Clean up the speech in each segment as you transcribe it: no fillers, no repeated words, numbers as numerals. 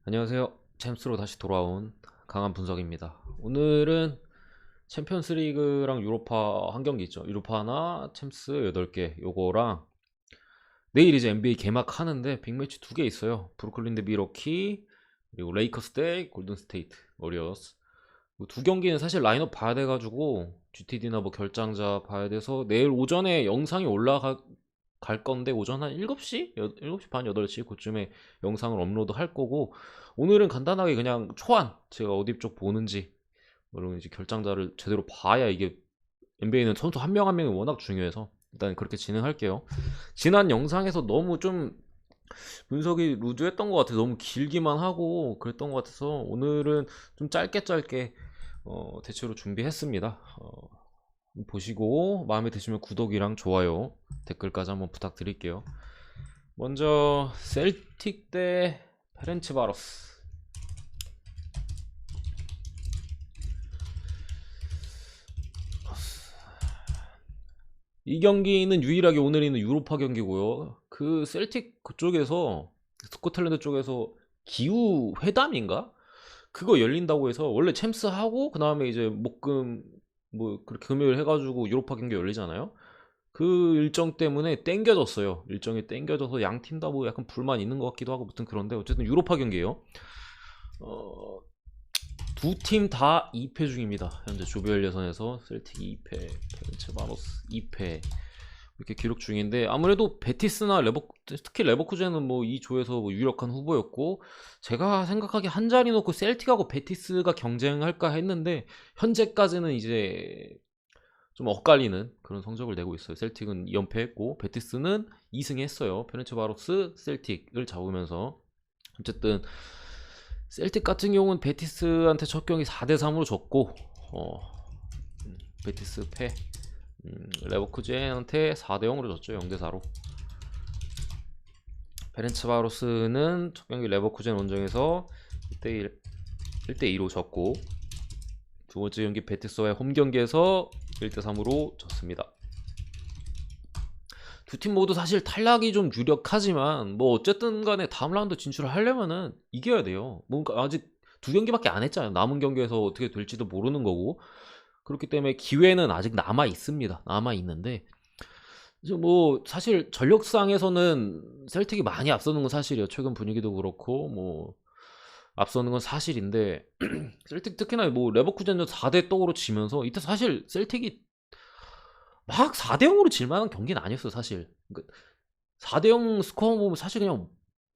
안녕하세요. 챔스로 다시 돌아온 강한 분석입니다. 오늘은 챔피언스 리그랑 유로파 한 경기 있죠. 유로파나 챔스 8개 요거랑 내일 이제 NBA 개막하는데 빅매치 2개 있어요. 브루클린 대 미러키 그리고 레이커스 대 골든 스테이트 워리어스. 두 경기는 사실 라인업 봐야 돼가지고 GTD나 뭐 결장자 봐야 돼서 내일 오전에 영상이 올라갈 건데 오전 한 7시? 7시 반 8시 그쯤에 영상을 업로드 할 거고 오늘은 간단하게 그냥 초안 제가 어디 쪽 보는지 그리고 이제 결장자를 제대로 봐야 이게 NBA는 선수 한 명 한 명이 워낙 중요해서 일단 그렇게 진행할게요. 지난 영상에서 너무 좀 분석이 루즈했던 것 같아서 너무 길기만 하고 그랬던 것 같아서 오늘은 좀 짧게 대체로 준비했습니다. 보시고 마음에 드시면 구독이랑 좋아요 댓글까지 한번 부탁드릴게요. 먼저 셀틱 대 페렌치바로스. 이 경기는 유일하게 오늘 있는 유로파 경기고요. 그 셀틱 그쪽에서 스코틀랜드 쪽에서 기후 회담인가? 그거 열린다고 해서 원래 챔스하고 그 다음에 이제 목금 뭐 그렇게 금요일 해가지고 유로파 경기 열리잖아요. 그 일정 때문에 땡겨졌어요. 일정이 땡겨져서 양 팀 다 뭐 약간 불만 있는 것 같기도 하고 무튼 그런데 어쨌든 유로파 경기예요. 어, 두 팀 다 2패 중입니다. 현재 조별 예선에서 셀틱 2패, 페렌체바로스 2패 이렇게 기록 중인데 아무래도 베티스나 특히 레버쿠젠은 뭐 이 조에서 뭐 유력한 후보였고 제가 생각하기에 한 자리 놓고 셀틱하고 베티스가 경쟁할까 했는데 현재까지는 이제 좀 엇갈리는 그런 성적을 내고 있어요. 셀틱은 2연패했고 베티스는 2승했어요. 페렌체바로스 셀틱을 잡으면서 어쨌든 셀틱 같은 경우는 베티스한테 첫 경기 4대3으로 졌고 베티스 패. 레버쿠젠한테 4대0으로 졌죠. 0대4로. 페렌츠바로스는 첫 경기 레버쿠젠 원정에서 1대2로 졌고 두 번째 경기 베티스와의 홈 경기에서 1대3으로 졌습니다. 두 팀 모두 사실 탈락이 좀 유력하지만 뭐 어쨌든 간에 다음 라운드 진출을 하려면은 이겨야 돼요. 뭔가 아직 두 경기밖에 안 했잖아요. 남은 경기에서 어떻게 될지도 모르는 거고 그렇기 때문에 기회는 아직 남아 있습니다. 남아 있는데 이제 뭐 사실 전력상에서는 셀틱이 많이 앞서는 건 사실이에요. 최근 분위기도 그렇고 뭐 앞서는 건 사실인데 셀틱 특히나 뭐 레버쿠젠도 4대 떡으로 지면서 이때 사실 셀틱이 막 4대0으로 질 만한 경기는 아니었어요. 사실 4대0 스코어 보면 사실 그냥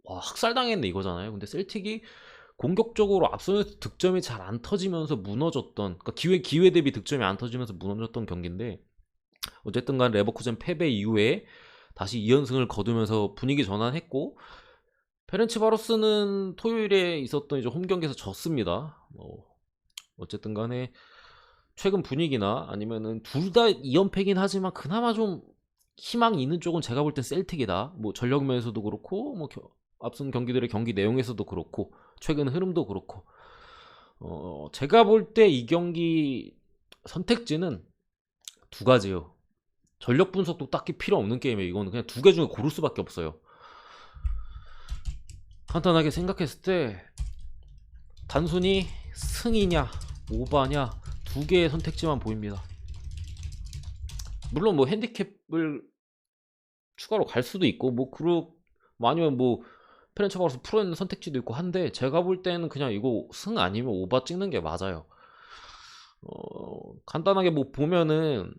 와, 학살당했네 이거잖아요. 근데 셀틱이 공격적으로 앞서면서 득점이 잘 안 터지면서 무너졌던 그러니까 기회 대비 득점이 안 터지면서 무너졌던 경기인데 어쨌든 간 레버쿠젠 패배 이후에 다시 2연승을 거두면서 분위기 전환했고 페렌치바로스는 토요일에 있었던 이제 홈 경기에서 졌습니다. 어쨌든 간에 최근 분위기나 아니면은 둘 다 2연패긴 하지만 그나마 좀 희망이 있는 쪽은 제가 볼 땐 셀틱이다. 뭐 전력 면에서도 그렇고 뭐 앞선 경기들의 경기 내용에서도 그렇고 최근 흐름도 그렇고 제가 볼 때 이 경기 선택지는 두 가지요. 전력 분석도 딱히 필요 없는 게임이에요. 이거는 그냥 두 개 중에 고를 수밖에 없어요. 간단하게 생각했을 때 단순히 승이냐 오바냐 두 개의 선택지만 보입니다. 물론 뭐 핸디캡을 추가로 갈 수도 있고 뭐 아니면 뭐 페렌처바로서 풀어있는 선택지도 있고 한데 제가 볼 때는 그냥 이거 승 아니면 오바 찍는 게 맞아요. 간단하게 뭐 보면은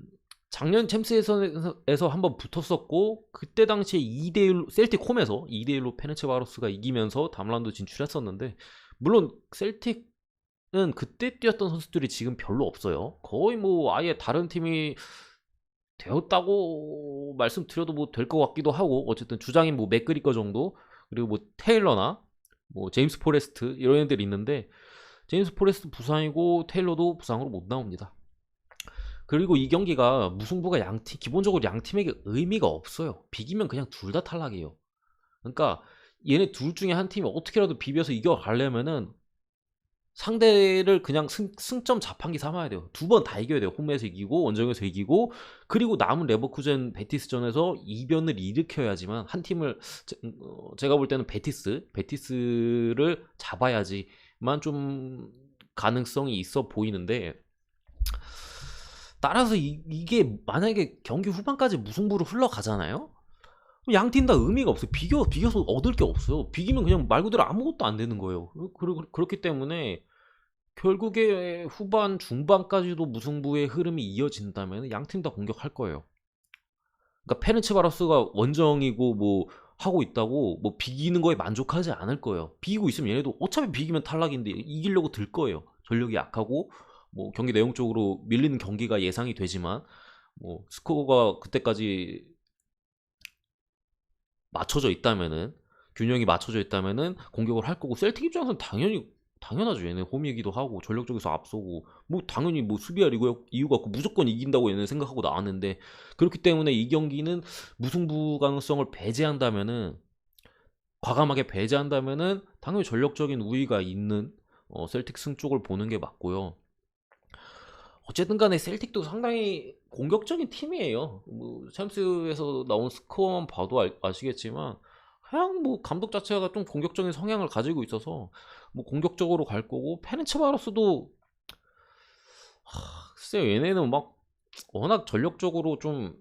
작년 챔스에서 한번 붙었었고 그때 당시에 2대1 셀틱 홈에서 2대1로 페네체바로스가 이기면서 다음 라운드 진출했었는데 물론 셀틱은 그때 뛰었던 선수들이 지금 별로 없어요. 거의 뭐 아예 다른 팀이 되었다고 말씀드려도 뭐 될 것 같기도 하고 어쨌든 주장인 뭐 맥그리거 정도 그리고 뭐 테일러나 뭐 제임스 포레스트 이런 애들이 있는데 제임스 포레스트 부상이고 테일러도 부상으로 못 나옵니다. 그리고 이 경기가 무승부가 양팀 기본적으로 양 팀에게 의미가 없어요. 비기면 그냥 둘 다 탈락이에요. 그러니까 얘네 둘 중에 한 팀이 어떻게라도 비벼서 이겨가려면은 상대를 그냥 승점 자판기 삼아야 돼요. 두 번 다 이겨야 돼요. 홈에서 이기고 원정에서 이기고, 그리고 남은 레버쿠젠 베티스전에서 이변을 일으켜야지만 한 팀을, 제가 볼 때는 베티스를 잡아야지만 좀 가능성이 있어 보이는데, 따라서 이게 만약에 경기 후반까지 무승부로 흘러가잖아요? 양팀 다 의미가 없어요. 비겨서 얻을 게 없어요. 비기면 그냥 말 그대로 아무것도 안 되는 거예요. 그렇기 때문에 결국에 후반 중반까지도 무승부의 흐름이 이어진다면 양팀 다 공격할 거예요. 그러니까 페렌츠바로스가 원정이고 뭐 하고 있다고 뭐 비기는 거에 만족하지 않을 거예요. 비기고 있으면 얘네도 어차피 비기면 탈락인데 이기려고 들 거예요. 전력이 약하고 뭐 경기 내용적으로 밀리는 경기가 예상이 되지만, 뭐 스코어가 그때까지 맞춰져 있다면은, 균형이 맞춰져 있다면은 공격을 할 거고, 셀틱 입장에서는 당연하죠. 얘네 홈이기도 하고 전력적에서 앞서고 뭐 당연히 뭐 수비할 이유가 없고 무조건 이긴다고 얘네 생각하고 나왔는데, 그렇기 때문에 이 경기는 무승부 가능성을 배제한다면은, 과감하게 배제한다면은 당연히 전력적인 우위가 있는 셀틱 승 쪽을 보는 게 맞고요. 어쨌든 간에 셀틱도 상당히 공격적인 팀이에요. 뭐 챔스에서 나온 스코어만 봐도 아시겠지만, 그냥 뭐 감독 자체가 좀 공격적인 성향을 가지고 있어서 뭐 공격적으로 갈 거고, 페렌츠바로스도 글쎄요, 얘네는 막 워낙 전력적으로 좀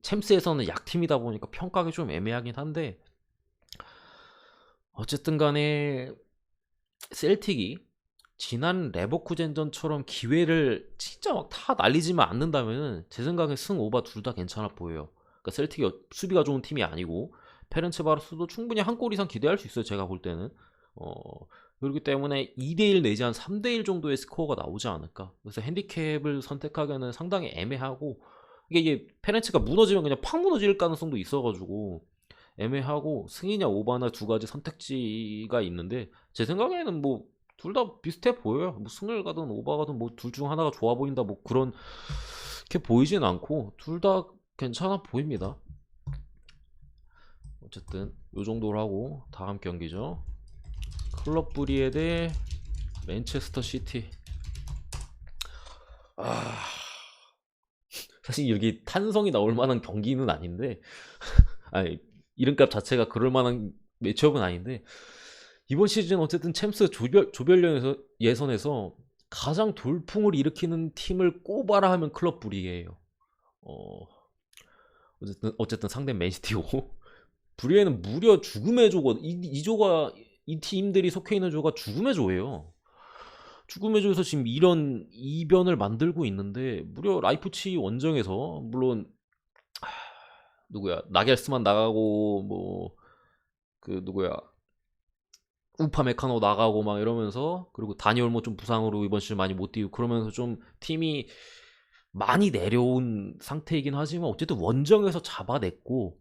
챔스에서는 약팀이다 보니까 평가하기 좀 애매하긴 한데, 어쨌든 간에 셀틱이 지난 레버쿠젠전처럼 기회를 진짜 막 다 날리지만 않는다면은 제 생각에 승 오바 둘 다 괜찮아 보여요. 그러니까 셀틱이 수비가 좋은 팀이 아니고, 페렌츠바로스도 충분히 한 골 이상 기대할 수 있어요. 제가 볼 때는. 어, 그렇기 때문에 2대1 내지 한 3대1 정도의 스코어가 나오지 않을까. 그래서 핸디캡을 선택하기에는 상당히 애매하고, 이게 페렌츠가 무너지면 그냥 팍 무너질 가능성도 있어가지고 애매하고, 승이냐 오바나 두 가지 선택지가 있는데, 제 생각에는 뭐 둘 다 비슷해 보여요. 뭐 승을 가든 오바 가든 뭐 둘 중 하나가 좋아 보인다 뭐 그런 게 보이진 않고, 둘 다 괜찮아 보입니다. 어쨌든 요 정도로 하고 다음 경기죠. 클럽 브리에 대 맨체스터 시티. 아, 사실 여기 탄성이 나올 만한 경기는 아닌데, 아니, 이름값 자체가 그럴 만한 매치업은 아닌데, 이번 시즌 어쨌든 챔스 조별 예선에서 가장 돌풍을 일으키는 팀을 꼽아라 하면 클럽 브리에요. 어, 어쨌든 상대 맨시티고, 브리에는 무려 죽음의 조가, 이 조가, 이 팀들이 속해 있는 조가 죽음의 조예요. 죽음의 조에서 지금 이런 이변을 만들고 있는데, 무려 라이프치 원정에서, 물론 누구야, 나겔스만 나가고 뭐 그 누구야, 우파 메카노 나가고 막 이러면서, 그리고 다니올모 좀 부상으로 이번 시즌 많이 못 뛰고 그러면서 좀 팀이 많이 내려온 상태이긴 하지만, 어쨌든 원정에서 잡아냈고,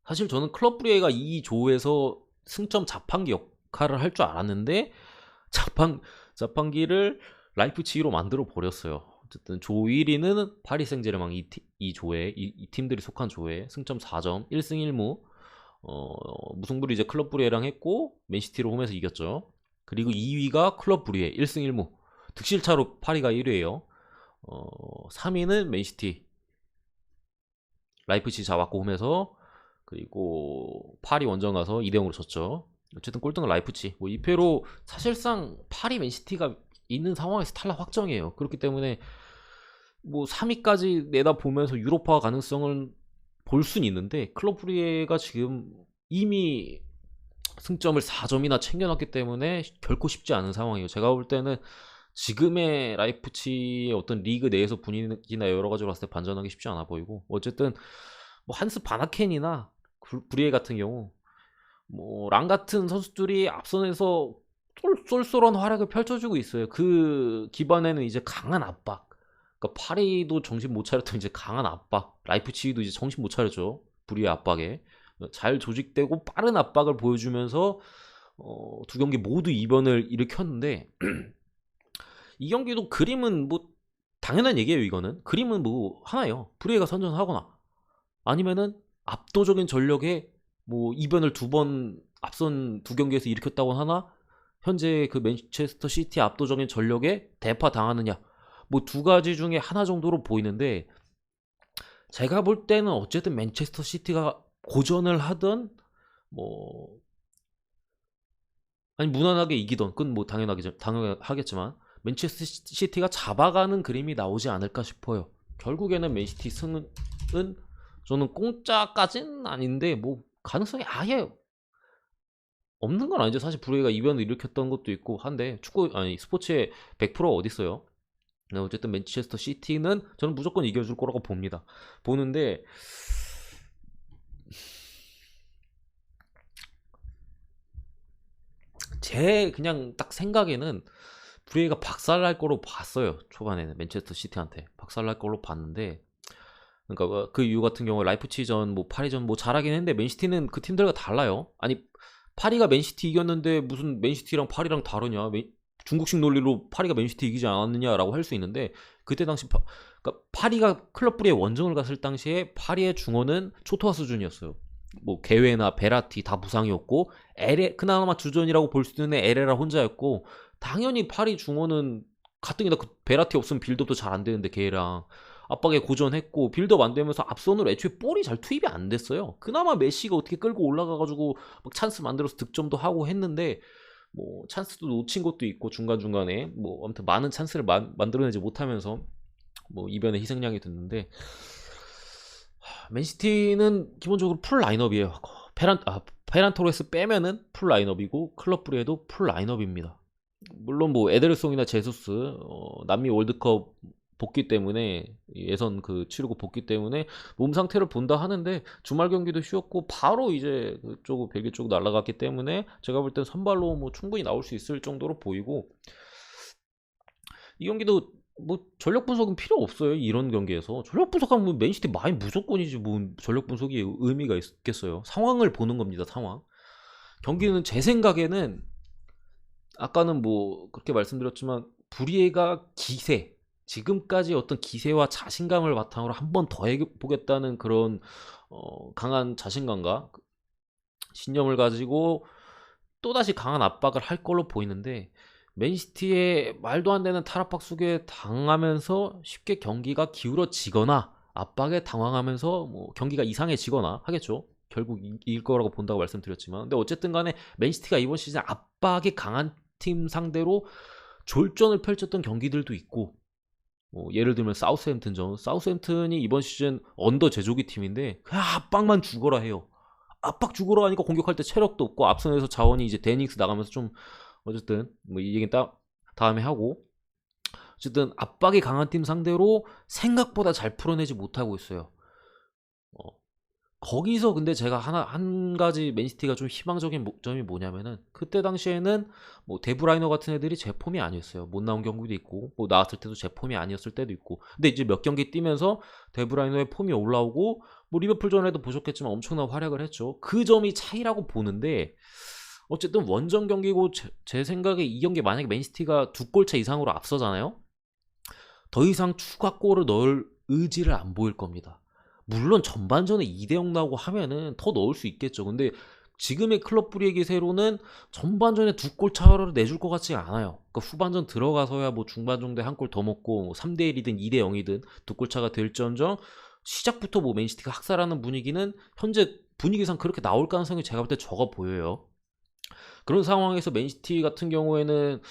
사실 저는 클럽 브리에가 이 조에서 승점 자판기 역할을 할 줄 알았는데, 자판기를 라이프치히로 만들어 버렸어요. 어쨌든 조 1위는 파리 생제르맹, 이 조에, 이 팀들이 속한 조에 승점 4점, 1승 1무. 무승부를 이제 클럽 브리에랑 했고 맨시티로 홈에서 이겼죠. 그리고 2위가 클럽 브리에 1승 1무, 득실차로 파리가 1위예요. 3위는 맨시티, 라이프치히 잡았고 홈에서. 그리고 파리 원정 가서 2대0으로 졌죠. 어쨌든 꼴등은 라이프치. 뭐 2패로 사실상 파리 맨시티가 있는 상황에서 탈락 확정이에요. 그렇기 때문에 뭐 3위까지 내다보면서 유로파 가능성을 볼 수는 있는데, 클럽 브리에가 지금 이미 승점을 4점이나 챙겨놨기 때문에 결코 쉽지 않은 상황이에요. 제가 볼 때는 지금의 라이프치의 어떤 리그 내에서 분위기나 여러 가지로 봤을 때 반전하기 쉽지 않아 보이고, 어쨌든 뭐 한스 바나켄이나 브리에 같은 경우, 뭐 랑 같은 선수들이 앞선에서 쏠쏠한 활약을 펼쳐주고 있어요. 그 기반에는 이제 강한 압박. 그러니까 파리도 정신 못 차렸던 이제 강한 압박. 라이프치히도 이제 정신 못 차렸죠. 불의의 압박에. 잘 조직되고 빠른 압박을 보여주면서 두 경기 모두 이변을 일으켰는데, 이 경기도 그림은 뭐 당연한 얘기예요. 이거는 그림은 뭐 하나예요. 불의가 선전하거나, 아니면은 압도적인 전력에 뭐 이변을 두 번 앞선 두 경기에서 일으켰다고 하나, 현재 그 맨체스터 시티 압도적인 전력에 대파당하느냐, 뭐 두 가지 중에 하나 정도로 보이는데, 제가 볼 때는 어쨌든 맨체스터 시티가 고전을 하든 뭐 아니 무난하게 이기던, 그건 뭐 당연하겠지만 맨체스터 시티가 잡아가는 그림이 나오지 않을까 싶어요. 결국에는 맨시티 승은 저는 공짜까지는 아닌데 뭐 가능성이 아예 없는 건 아니죠. 사실 브루이가 이변을 일으켰던 것도 있고 한데, 축구 아니 스포츠에 100% 어디 있어요. 어쨌든 맨체스터 시티는 저는 무조건 이겨줄 거라고 봅니다. 보는데 제 그냥 딱 생각에는 브레이가 박살날 거로 봤어요. 초반에는 맨체스터 시티한테 박살날 걸로 봤는데, 그러니까 그 이유 같은 경우에 라이프치히전, 뭐 파리전 뭐 잘하긴 했는데 맨시티는 그 팀들과 달라요. 아니 파리가 맨시티 이겼는데 무슨 맨시티랑 파리랑 다르냐? 중국식 논리로 파리가 맨시티 이기지 않았느냐라고 할 수 있는데, 그때 당시 그러니까 파리가 클럽 브리에 원정을 갔을 당시에 파리의 중원은 초토화 수준이었어요. 뭐 게웨나 베라티 다 부상이었고, 그나마 주전이라고 볼 수 있는 에레라 혼자였고, 당연히 파리 중원은 가뜩이나 그 베라티 없으면 빌드업도 잘 안 되는데 걔랑 압박에 고전했고, 빌드업 안 되면서 앞선으로 애초에 볼이 잘 투입이 안 됐어요. 그나마 메시가 어떻게 끌고 올라가가지고 막 찬스 만들어서 득점도 하고 했는데, 뭐 찬스도 놓친 것도 있고 중간중간에 뭐 아무튼 많은 찬스를 만들어내지 못하면서 뭐 이변의 희생양이 됐는데, 맨시티는 기본적으로 풀 라인업이에요. 페란 토레스 빼면은 풀 라인업이고, 클럽 브리에도 풀 라인업입니다. 물론 뭐 에데르송이나 제수스, 남미 월드컵 복귀 때문에, 예선 그 치르고 복귀 때문에 몸 상태를 본다 하는데, 주말 경기도 쉬었고 바로 이제 그쪽 벨기에 쪽 날아갔기 때문에 제가 볼 땐 선발로 뭐 충분히 나올 수 있을 정도로 보이고, 이 경기도 뭐 전력 분석은 필요 없어요. 이런 경기에서 전력 분석하면 뭐 맨시티 마인 무조건이지, 뭐 전력 분석이 의미가 있겠어요. 상황을 보는 겁니다. 상황. 경기는 제 생각에는 아까는 뭐 그렇게 말씀드렸지만, 부리에가 기세, 지금까지 어떤 기세와 자신감을 바탕으로 한 번 더 해보겠다는 그런 강한 자신감과 신념을 가지고 또다시 강한 압박을 할 걸로 보이는데, 맨시티의 말도 안 되는 탈압박 속에 당하면서 쉽게 경기가 기울어지거나 압박에 당황하면서 뭐 경기가 이상해지거나 하겠죠. 결국 이길 거라고 본다고 말씀드렸지만, 근데 어쨌든 간에 맨시티가 이번 시즌 압박이 강한 팀 상대로 졸전을 펼쳤던 경기들도 있고, 뭐 예를 들면 사우스햄튼전, 사우스햄튼이 이번 시즌 언더 제조기 팀인데 그냥 압박만 죽어라 해요. 압박 죽으러 하니까 공격할 때 체력도 없고, 앞선에서 자원이 이제 데닝스 나가면서 좀, 어쨌든 뭐 이 얘기는 다음에 하고, 어쨌든 압박이 강한 팀 상대로 생각보다 잘 풀어내지 못하고 있어요. 어, 거기서 근데 제가 한 가지 맨시티가 좀 희망적인 점이 뭐냐면은, 그때 당시에는 뭐 데브라이너 같은 애들이 제 폼이 아니었어요. 못 나온 경기도 있고, 뭐 나왔을 때도 제 폼이 아니었을 때도 있고, 근데 이제 몇 경기 뛰면서 데브라이너의 폼이 올라오고, 뭐 리버풀전에도 보셨겠지만 엄청난 활약을 했죠. 그 점이 차이라고 보는데, 어쨌든 원정 경기고, 제 생각에 이 경기 만약에 맨시티가 두 골차 이상으로 앞서잖아요. 더 이상 추가골을 넣을 의지를 안 보일 겁니다. 물론 전반전에 2대0 나오고 하면은 더 넣을 수 있겠죠. 근데 지금의 클럽 브리의 기세로는 전반전에 두 골 차를 내줄 것 같지 않아요. 그러니까 후반전 들어가서야 뭐 중반 정도에 한 골 더 먹고, 뭐 3대1이든 2대0이든 두 골 차가 될지언정, 시작부터 뭐 맨시티가 학살하는 분위기는 현재 분위기상 그렇게 나올 가능성이 제가 볼 때 적어 보여요. 그런 상황에서 맨시티 같은 경우에는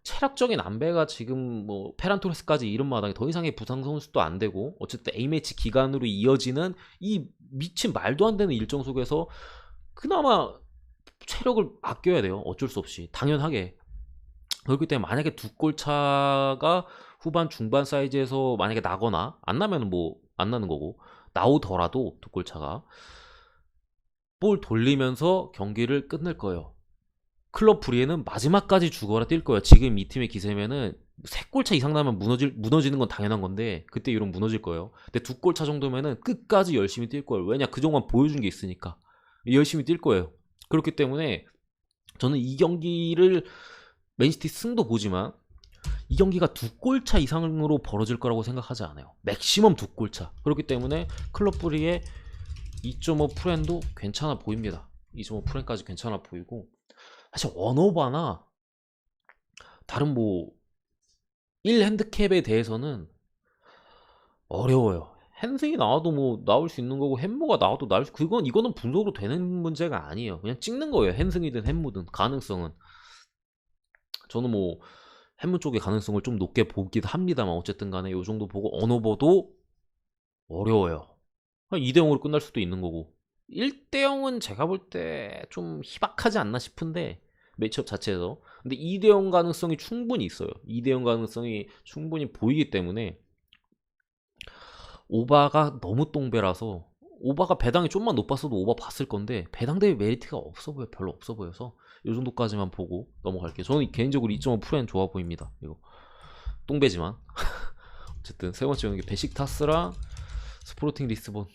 체력적인 안배가 지금 뭐 페란 토레스까지 이른 마당에 더 이상의 부상 선수도 안 되고, 어쨌든 A매치 기간으로 이어지는 이 미친 말도 안 되는 일정 속에서 그나마 체력을 아껴야 돼요. 어쩔 수 없이 당연하게. 그렇기 때문에 만약에 두 골 차가 후반 중반 사이즈에서 만약에 나거나, 안 나면 뭐 안 나는 거고, 나오더라도 두 골 차가 볼 돌리면서 경기를 끝낼 거예요. 클럽 브리에는 마지막까지 죽어라 뛸 거예요. 지금 이 팀의 기세면은 세 골차 이상 나면 무너지는 건 당연한 건데, 그때 이런 무너질 거예요. 근데 두 골차 정도면은 끝까지 열심히 뛸 거예요. 왜냐, 그동안 보여준 게 있으니까 열심히 뛸 거예요. 그렇기 때문에 저는 이 경기를, 맨시티 승도 보지만 이 경기가 두 골차 이상으로 벌어질 거라고 생각하지 않아요. 맥시멈 두 골차. 그렇기 때문에 클럽 브리의 2.5 프렌도 괜찮아 보입니다. 2.5 프렌까지 괜찮아 보이고, 사실 원오바나 다른 뭐 1 핸드캡에 대해서는 어려워요. 핸승이 나와도 뭐 나올 수 있는 거고 햄모가 나와도 나올 수, 이거는 분석으로 되는 문제가 아니에요. 그냥 찍는 거예요. 핸승이든 햄모든 가능성은. 저는 뭐 햄모 쪽의 가능성을 좀 높게 보기도 합니다만 어쨌든 간에 요 정도 보고 언오버도 어려워요. 2대 0으로 끝날 수도 있는 거고 1대 0은 제가 볼 때 좀 희박하지 않나 싶은데 매치업 자체에서. 근데 2대 0 가능성이 충분히 있어요. 2대 0 가능성이 충분히 보이기 때문에 오바가 너무 똥배라서, 오바가 배당이 좀만 높았어도 오바 봤을 건데 배당 대비 메리트가 없어 보여. 별로 없어 보여서 이 정도까지만 보고 넘어갈게요. 저는 개인적으로 2.5%는 좋아 보입니다. 이거 똥배지만 어쨌든 세 번째 경기 베식타스랑 스포르팅 리스본.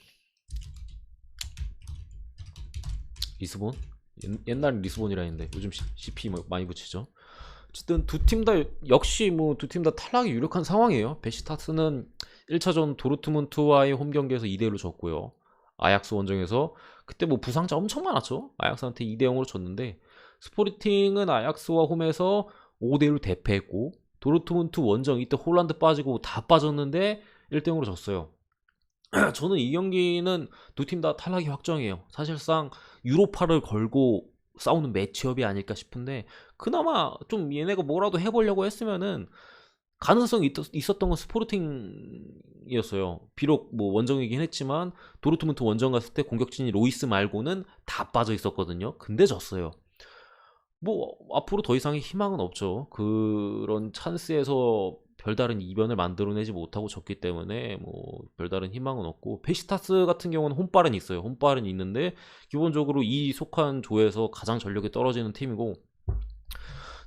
리스본? 옛날 리스본이라 했는데 요즘 CP 많이 붙이죠. 어쨌든 두 팀 다 역시 뭐 두 팀 다 탈락이 유력한 상황이에요. 베시타스는 1차전 도르트문트와의 홈 경기에서 2대 1로 졌고요. 아약스 원정에서 그때 뭐 부상자 엄청 많았죠. 아약스한테 2대 0으로 졌는데, 스포르팅은 아약스와 홈에서 5대 1로 대패했고, 도르트문트 원정 이때 홀란드 빠지고 다 빠졌는데 1대 0으로 졌어요. 저는 이 경기는 두 팀 다 탈락이 확정이에요. 사실상 유로파를 걸고 싸우는 매치업이 아닐까 싶은데, 그나마 좀 얘네가 뭐라도 해보려고 했으면은 가능성이 있었던 건 스포르팅이었어요. 비록 뭐 원정이긴 했지만 도르트문트 원정 갔을 때 공격진이 로이스 말고는 다 빠져 있었거든요. 근데 졌어요. 뭐 앞으로 더 이상의 희망은 없죠. 그런 찬스에서 별다른 이변을 만들어내지 못하고 졌기 때문에 뭐 별다른 희망은 없고, 베시타스 같은 경우는 홈빨은 있어요. 홈빨은 있는데 기본적으로 이 속한 조에서 가장 전력이 떨어지는 팀이고,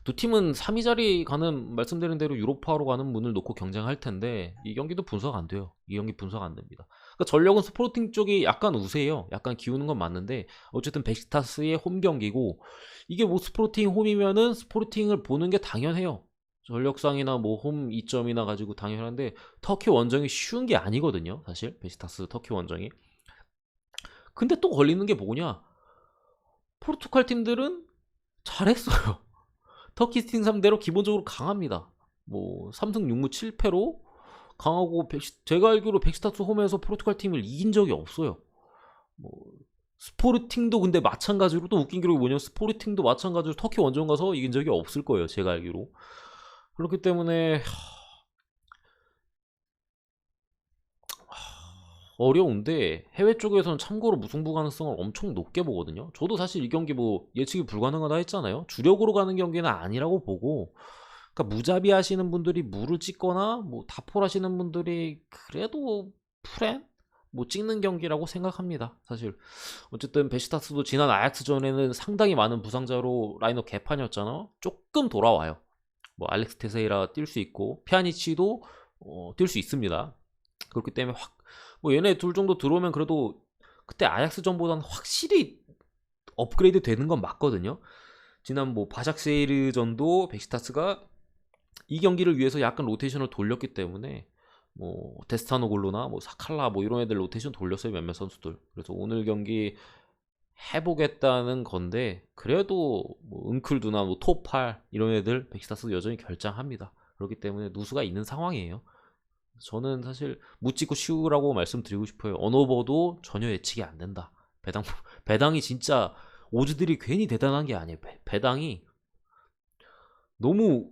두 팀은 3위 자리 가는, 말씀드린 대로 유로파로 가는 문을 놓고 경쟁할 텐데 이 경기도 분석 안 돼요. 이 경기 분석 안 됩니다. 그러니까 전력은 스포르팅 쪽이 약간 우세해요. 약간 기우는 건 맞는데 어쨌든 베시타스의 홈 경기고, 이게 뭐 스포르팅 홈이면은 스포르팅을 보는 게 당연해요. 전력상이나 뭐 홈 2점이나 가지고 당연한데 터키 원정이 쉬운 게 아니거든요. 사실 베시타스 터키 원정이. 근데 또 걸리는 게 뭐냐? 포르투갈 팀들은 잘했어요. 터키 팀 상대로 기본적으로 강합니다. 뭐 3승 6무 7패로 강하고, 제가 알기로 베시타스 홈에서 포르투갈 팀을 이긴 적이 없어요. 뭐 스포르팅도 근데 마찬가지로, 또 웃긴 기록이 뭐냐면 스포르팅도 마찬가지로 터키 원정 가서 이긴 적이 없을 거예요. 제가 알기로. 그렇기 때문에 어려운데, 해외 쪽에서는 참고로 무승부 가능성을 엄청 높게 보거든요. 저도 사실 이 경기 뭐 예측이 불가능하다 했잖아요. 주력으로 가는 경기는 아니라고 보고, 그러니까 무자비 하시는 분들이 무를 찍거나 뭐 다폴 하시는 분들이 그래도 프렌 뭐 찍는 경기라고 생각합니다. 사실 어쨌든 베시타스도 지난 아약스전에는 상당히 많은 부상자로 라인업 개판이었잖아. 조금 돌아와요. 뭐 알렉스 테세이라 뛸 수 있고 피아니치도 뛸 수 있습니다. 그렇기 때문에 뭐 얘네 둘 정도 들어오면 그래도 그때 아약스전보다는 확실히 업그레이드 되는 건 맞거든요. 지난 뭐 바샥세이르전도 베시타스가 이 경기를 위해서 약간 로테이션을 돌렸기 때문에 뭐 데스타노글로나 뭐 사칼라 뭐 이런 애들 로테이션 돌렸어요. 몇몇 선수들. 그래서 오늘 경기 해보겠다는 건데, 그래도 뭐 은클두나 뭐 토팔 이런 애들 베시타스 여전히 결장합니다. 그렇기 때문에 누수가 있는 상황이에요. 저는 사실 묻지고 쉬우라고 말씀드리고 싶어요. 언오버도 전혀 예측이 안 된다. 배당이 진짜 오즈들이 괜히 대단한 게 아니에요. 배당이 너무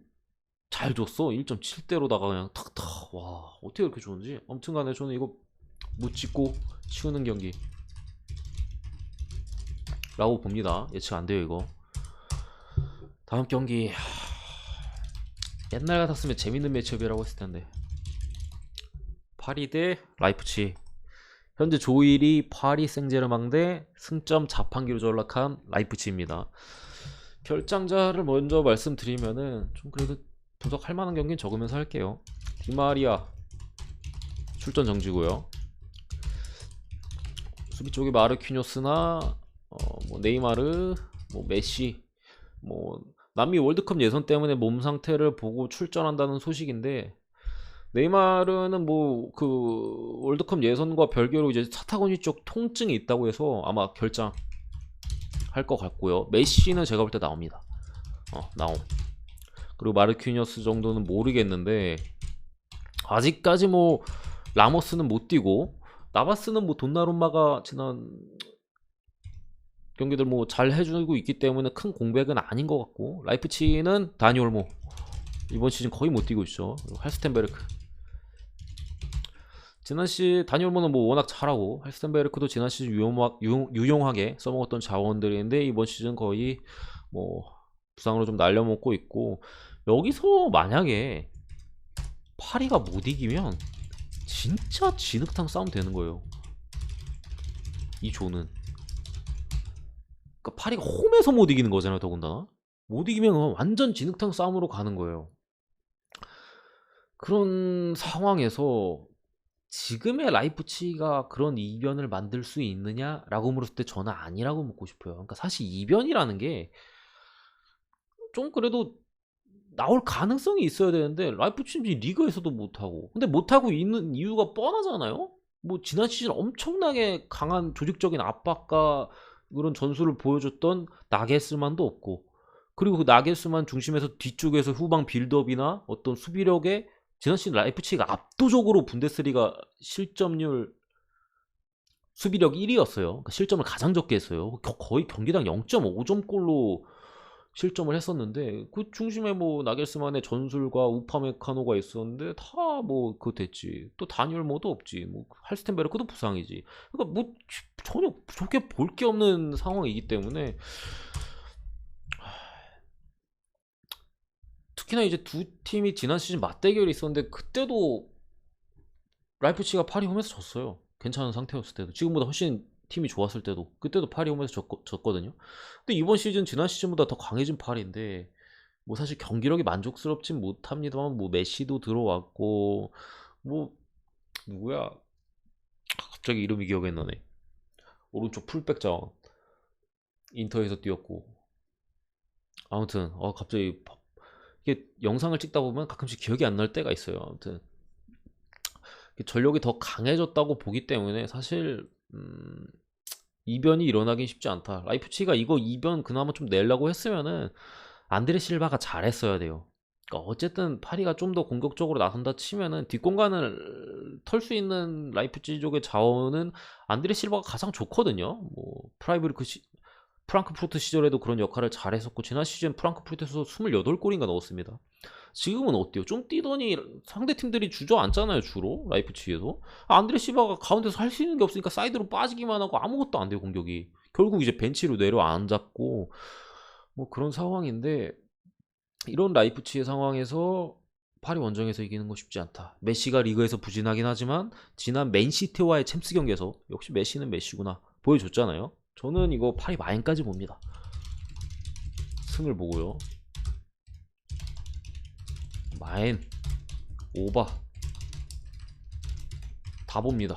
잘 줬어. 1.7대로다가 그냥 탁탁. 와, 어떻게 이렇게 좋은지. 아무튼 간에 저는 이거 묻지고 쉬우는 경기 라고 봅니다. 예측 안 돼요 이거. 다음 경기 옛날 같았으면 재밌는 매치업이라고 했을 텐데, 파리 대 라이프치. 현재 조1위 파리 생제르맹 대 승점 자판기로 전락한 라이프치입니다. 결장자를 먼저 말씀드리면은 좀 그래도 분석할 만한 경기는 적으면서 할게요. 디마리아 출전 정지고요. 수비 쪽에 마르키뇨스나 뭐 네이마르, 뭐 메시, 뭐 남미 월드컵 예선 때문에 몸 상태를 보고 출전한다는 소식인데, 네이마르는 뭐 그 월드컵 예선과 별개로 이제 사타구니 쪽 통증이 있다고 해서 아마 결장 할 것 같고요. 메시는 제가 볼 때 나옵니다. 나옴. 그리고 마르퀴니어스 정도는 모르겠는데 아직까지 뭐 라모스는 못 뛰고 나바스는 뭐 돈나룸마가 지난 경기들 뭐 잘 해주고 있기 때문에 큰 공백은 아닌 것 같고 라이프치히는 다니 올모 이번 시즌 거의 못 뛰고 있죠. 그리고 할스텐베르크 지난 시즌 다니 올모는 뭐 워낙 잘하고 할스텐베르크도 지난 시즌 유용하게 써먹었던 자원들인데 이번 시즌 거의 뭐 부상으로 좀 날려먹고 있고 여기서 만약에 파리가 못 이기면 진짜 진흙탕 싸움 되는 거예요. 이 조는 그러니까 파리가 홈에서 못 이기는 거잖아요. 더군다나 못 이기면 완전 진흙탕 싸움으로 가는 거예요. 그런 상황에서 지금의 라이프치히가 그런 이변을 만들 수 있느냐라고 물었을 때 저는 아니라고 묻고 싶어요. 그러니까 사실 이변이라는 게 좀 그래도 나올 가능성이 있어야 되는데 라이프치히 리그에서도 못하고 근데 못하고 있는 이유가 뻔하잖아요. 뭐 지난 시즌 엄청나게 강한 조직적인 압박과 그런 전술을 보여줬던 나겔스만도 없고 그리고 그 나겔스만 중심에서 뒤쪽에서 후방 빌드업이나 어떤 수비력에 지난 시즌 라이프치히가 압도적으로 분데스리가 실점률 수비력 1위였어요. 그러니까 실점을 가장 적게 했어요. 거의 경기당 0.5점꼴로 실점을 했었는데 그 중심에 뭐 나겔스만의 전술과 우파메카노가 있었는데 다 뭐 그거 됐지. 또 다니엘 모도 없지. 뭐 할스텐베르크도 부상이지. 그러니까 뭐 전혀 좋게 볼 게 없는 상황이기 때문에 특히나 이제 두 팀이 지난 시즌 맞대결이 있었는데 그때도 라이프치히가 파리 홈에서 졌어요. 괜찮은 상태였을 때도 지금보다 훨씬 팀이 좋았을 때도 그때도 파리 홈에서 졌거든요. 근데 이번 시즌 지난 시즌보다 더 강해진 파리인데 뭐 사실 경기력이 만족스럽진 못합니다만 뭐 메시도 들어왔고 뭐 누구야 갑자기 이름이 기억이 안 나네. 오른쪽 풀백 자원 인터에서 뛰었고 아무튼 갑자기 이게 영상을 찍다 보면 가끔씩 기억이 안 날 때가 있어요. 아무튼 전력이 더 강해졌다고 보기 때문에 사실 이변이 일어나긴 쉽지 않다. 라이프치히가 이거 이변 그나마 좀 내려고 했으면은 안드레 실바가 잘했어야 돼요. 그러니까 어쨌든 파리가 좀 더 공격적으로 나선다 치면은 뒷공간을 털 수 있는 라이프치히 쪽의 자원은 안드레 실바가 가장 좋거든요. 뭐 프랑크푸르트 시절에도 그런 역할을 잘했었고 지난 시즌 프랑크푸르트에서 28골인가 넣었습니다. 지금은 어때요? 좀 뛰더니 상대팀들이 주저앉잖아요. 주로 라이프치히에서 안드레 실바가 가운데서 할 수 있는 게 없으니까 사이드로 빠지기만 하고 아무것도 안 돼요. 공격이 결국 이제 벤치로 내려앉았고 뭐 그런 상황인데 이런 라이프치히 상황에서 파리 원정에서 이기는 거 쉽지 않다. 메시가 리그에서 부진하긴 하지만 지난 맨시티와의 챔스 경기에서 역시 메시는 메시구나 보여줬잖아요. 저는 이거 파리 마인까지 봅니다. 승을 보고요. 마인, 오바 다 봅니다.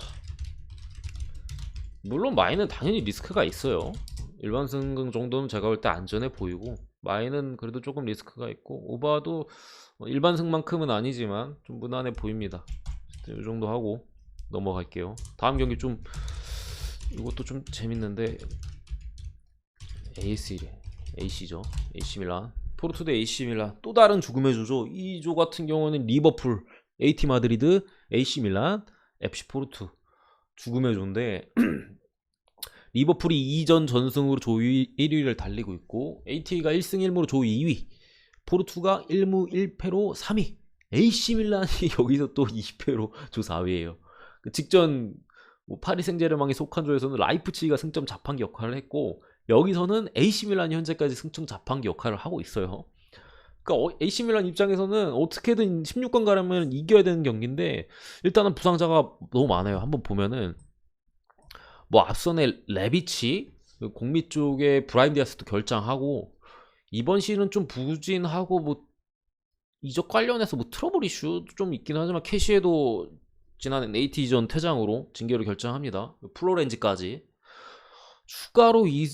물론 마인은 당연히 리스크가 있어요. 일반 승강 정도는 제가 볼 때 안전해 보이고 마인은 그래도 조금 리스크가 있고 오바도 일반 승만큼은 아니지만 좀 무난해 보입니다. 이 정도 하고 넘어갈게요. 다음 경기 좀 이것도 좀 재밌는데 AC죠. AC 밀란 포르투 대 AC 밀란 또 다른 죽음의 조죠. 이 조 같은 경우는 리버풀, AT 마드리드, AC 밀란, FC 포르투 죽음의 조인데 리버풀이 2전 전승으로 조 1위를 달리고 있고 AT가 1승 1무로 조 2위 포르투가 1무 1패로 3위 AC 밀란이 여기서 또 2패로 조 4위에요. 직전 뭐 파리 생제르맹이 속한 조에서는 라이프치히가 승점 자판기 역할을 했고 여기서는 AC 밀란이 현재까지 승점 자판기 역할을 하고 있어요. 그러니까 AC 밀란 입장에서는 어떻게든 16강 가려면 이겨야 되는 경기인데 일단은 부상자가 너무 많아요. 한번 보면은 뭐 앞선에 레비치 공미 쪽에 브라임 디아스도 결장하고 이번 시즌은 좀 부진하고 뭐 이적 관련해서 뭐 트러블 이슈도 좀 있긴 하지만 캐시에도 지난 AT전 퇴장으로 징계로 결정합니다. 플로렌즈까지 추가로 이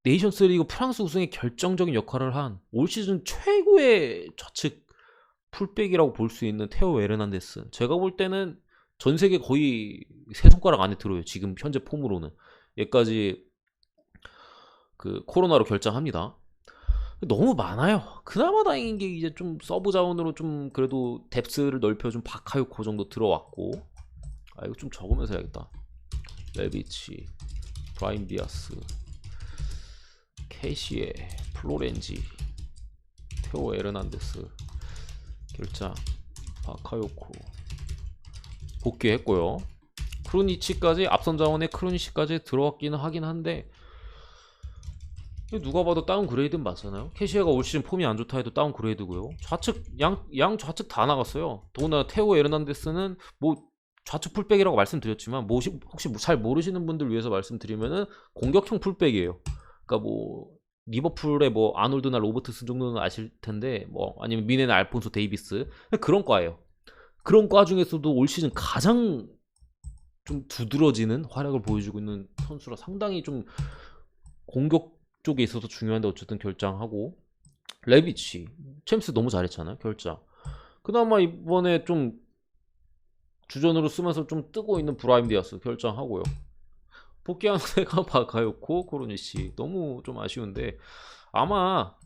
네이션스 리그 프랑스 우승에 결정적인 역할을 한 올 시즌 최고의 좌측 풀백이라고 볼 수 있는 테오 에르난데스. 제가 볼 때는 전 세계 거의 세 손가락 안에 들어요. 지금 현재 폼으로는 얘까지 그 코로나로 결정합니다. 너무 많아요. 그나마 다행인 게 이제 좀 서브 자원으로 좀 그래도 뎁스를 넓혀준 바카요코 정도 들어왔고, 아 이거 좀 적으면서 해야겠다. 레비치, 브라임 디아스, 캐시에, 플로렌지, 테오 에르난데스, 결장, 바카요코 복귀했고요. 크루니치까지, 앞선 자원에 크루니치까지 들어왔기는 하긴 한데, 누가 봐도 다운그레이드는 맞잖아요. 캐시에가 올 시즌 폼이 안 좋다 해도 다운그레이드고요. 좌측 양 좌측 다 나갔어요. 더군다나 테오 에르난데스는 뭐 좌측 풀백이라고 말씀드렸지만, 뭐 혹시 잘 모르시는 분들 위해서 말씀드리면은 공격형 풀백이에요. 그러니까 뭐 리버풀의 뭐 아놀드나 로버트슨 정도는 아실 텐데, 뭐 아니면 미네나 알폰소 데이비스, 그런 과예요. 그런 과 중에서도 올 시즌 가장 좀 두드러지는 활약을 보여주고 있는 선수라 상당히 좀 공격 쪽에 있어서 중요한데 어쨌든 결장하고, 레비치 챔스 너무 잘했잖아요. 결장. 그나마 이번에 좀 주전으로 쓰면서 좀 뜨고 있는 브라임 디아스 결장하고요. 복귀한 애가 바카요코, 코르니시 너무 좀 아쉬운데, 아마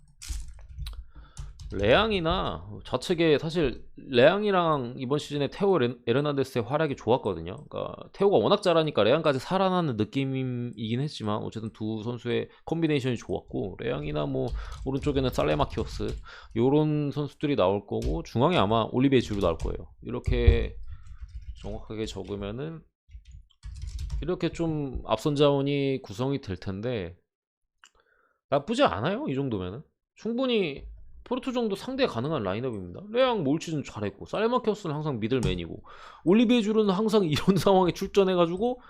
레앙이나 좌측에, 사실 레앙이랑 이번 시즌에 테오 에르난데스의 활약이 좋았거든요. 그러니까 테오가 워낙 잘하니까 레앙까지 살아나는 느낌이긴 했지만, 어쨌든 두 선수의 콤비네이션이 좋았고, 레앙이나 뭐 오른쪽에는 살레마키오스 요런 선수들이 나올 거고, 중앙에 아마 올리베 지루 나올 거예요. 이렇게 정확하게 적으면은 이렇게 좀 앞선 자원이 구성이 될 텐데, 나쁘지 않아요. 이 정도면은 충분히 포르투 정도 상대 가능한 라인업입니다. 레앙 올 시즌 잘했고, 살마키오스는 항상 미들맨이고, 올리비에 주르는 항상 이런 상황에 출전해가지고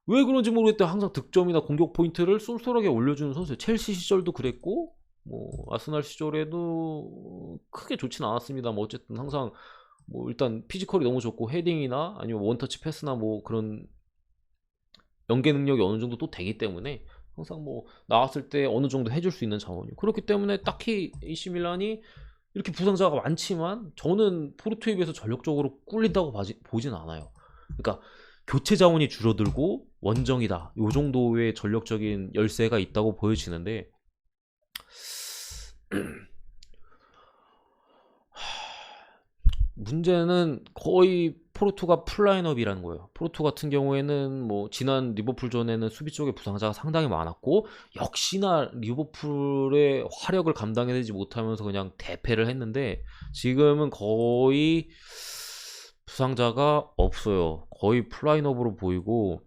왜 그런지 모르겠다 항상 득점이나 공격 포인트를 쏠쏠하게 올려주는 선수. 첼시 시절도 그랬고, 뭐 아스날 시절에도 크게 좋진 않았습니다. 뭐 어쨌든 항상 뭐 일단 피지컬이 너무 좋고, 헤딩이나 아니면 원터치 패스나 뭐 그런 연계 능력이 어느 정도 또 되기 때문에 항상 뭐 나왔을 때 어느 정도 해줄 수 있는 자원이고, 그렇기 때문에 딱히 AC 밀란이 이렇게 부상자가 많지만 저는 포르투에 비해서 전력적으로 꿀린다고 보진 않아요. 그러니까 교체 자원이 줄어들고 원정이다, 요 정도의 전력적인 열세가 있다고 보여지는데, 문제는 거의 포르투가 풀라인업이라는 거예요. 포르투 같은 경우에는 뭐 지난 리버풀전에는 수비 쪽에 부상자가 상당히 많았고, 역시나 리버풀의 화력을 감당해내지 못하면서 그냥 대패를 했는데, 지금은 거의 부상자가 없어요. 거의 풀라인업으로 보이고,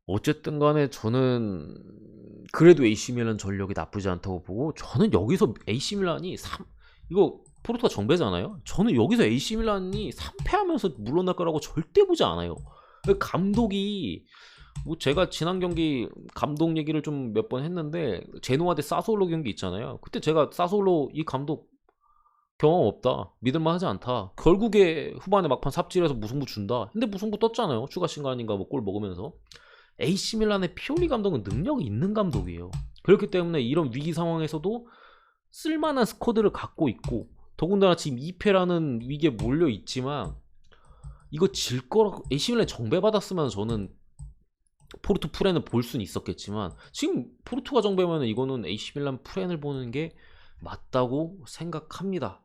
어쨌든 간에 저는 그래도 AC 밀란 전력이 나쁘지 않다고 보고, 저는 여기서 AC 밀란이 이거 포르투가 정배잖아요. 저는 여기서 AC 밀란이 3패하면서 물러날 거라고 절대 보지 않아요. 감독이, 뭐 제가 지난 경기 감독 얘기를 좀 몇 번 했는데, 제노아 대 사솔로 경기 있잖아요. 그때 제가 사솔로 이 감독 경험 없다, 믿을만 하지 않다, 결국에 후반에 막판 삽질해서 무승부 준다, 근데 무승부 떴잖아요. 추가 시간인가 뭐 골 먹으면서. AC 밀란의 피올리 감독은 능력이 있는 감독이에요. 그렇기 때문에 이런 위기 상황에서도 쓸만한 스쿼드를 갖고 있고, 더군다나 지금 2패라는 위기에 몰려 있지만, 이거 질 거라고 AC 밀란 정배받았으면 저는 포르투 프렌을 볼 수는 있었겠지만, 지금 포르투가 정배면 이거는 AC 밀란 프렌을 보는 게 맞다고 생각합니다.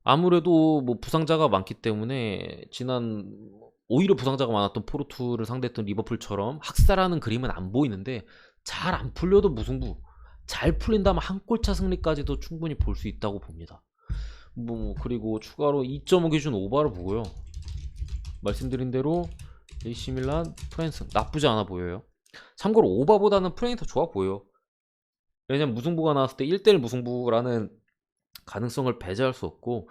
아무래도 뭐 부상자가 많기 때문에, 오히려 부상자가 많았던 포르투를 상대했던 리버풀처럼 학살하는 그림은 안 보이는데, 잘 안 풀려도 무승부, 잘 풀린다면 한 골차 승리까지도 충분히 볼 수 있다고 봅니다. 뭐 그리고 추가로 2.5 기준 오바를 보고요. 말씀드린 대로 AC 밀란 프랜스 나쁘지 않아 보여요. 참고로 오바보다는 프랜이 더 좋아 보여. 왜냐면 무승부가 나왔을 때 1대1 무승부라는 가능성을 배제할 수 없고,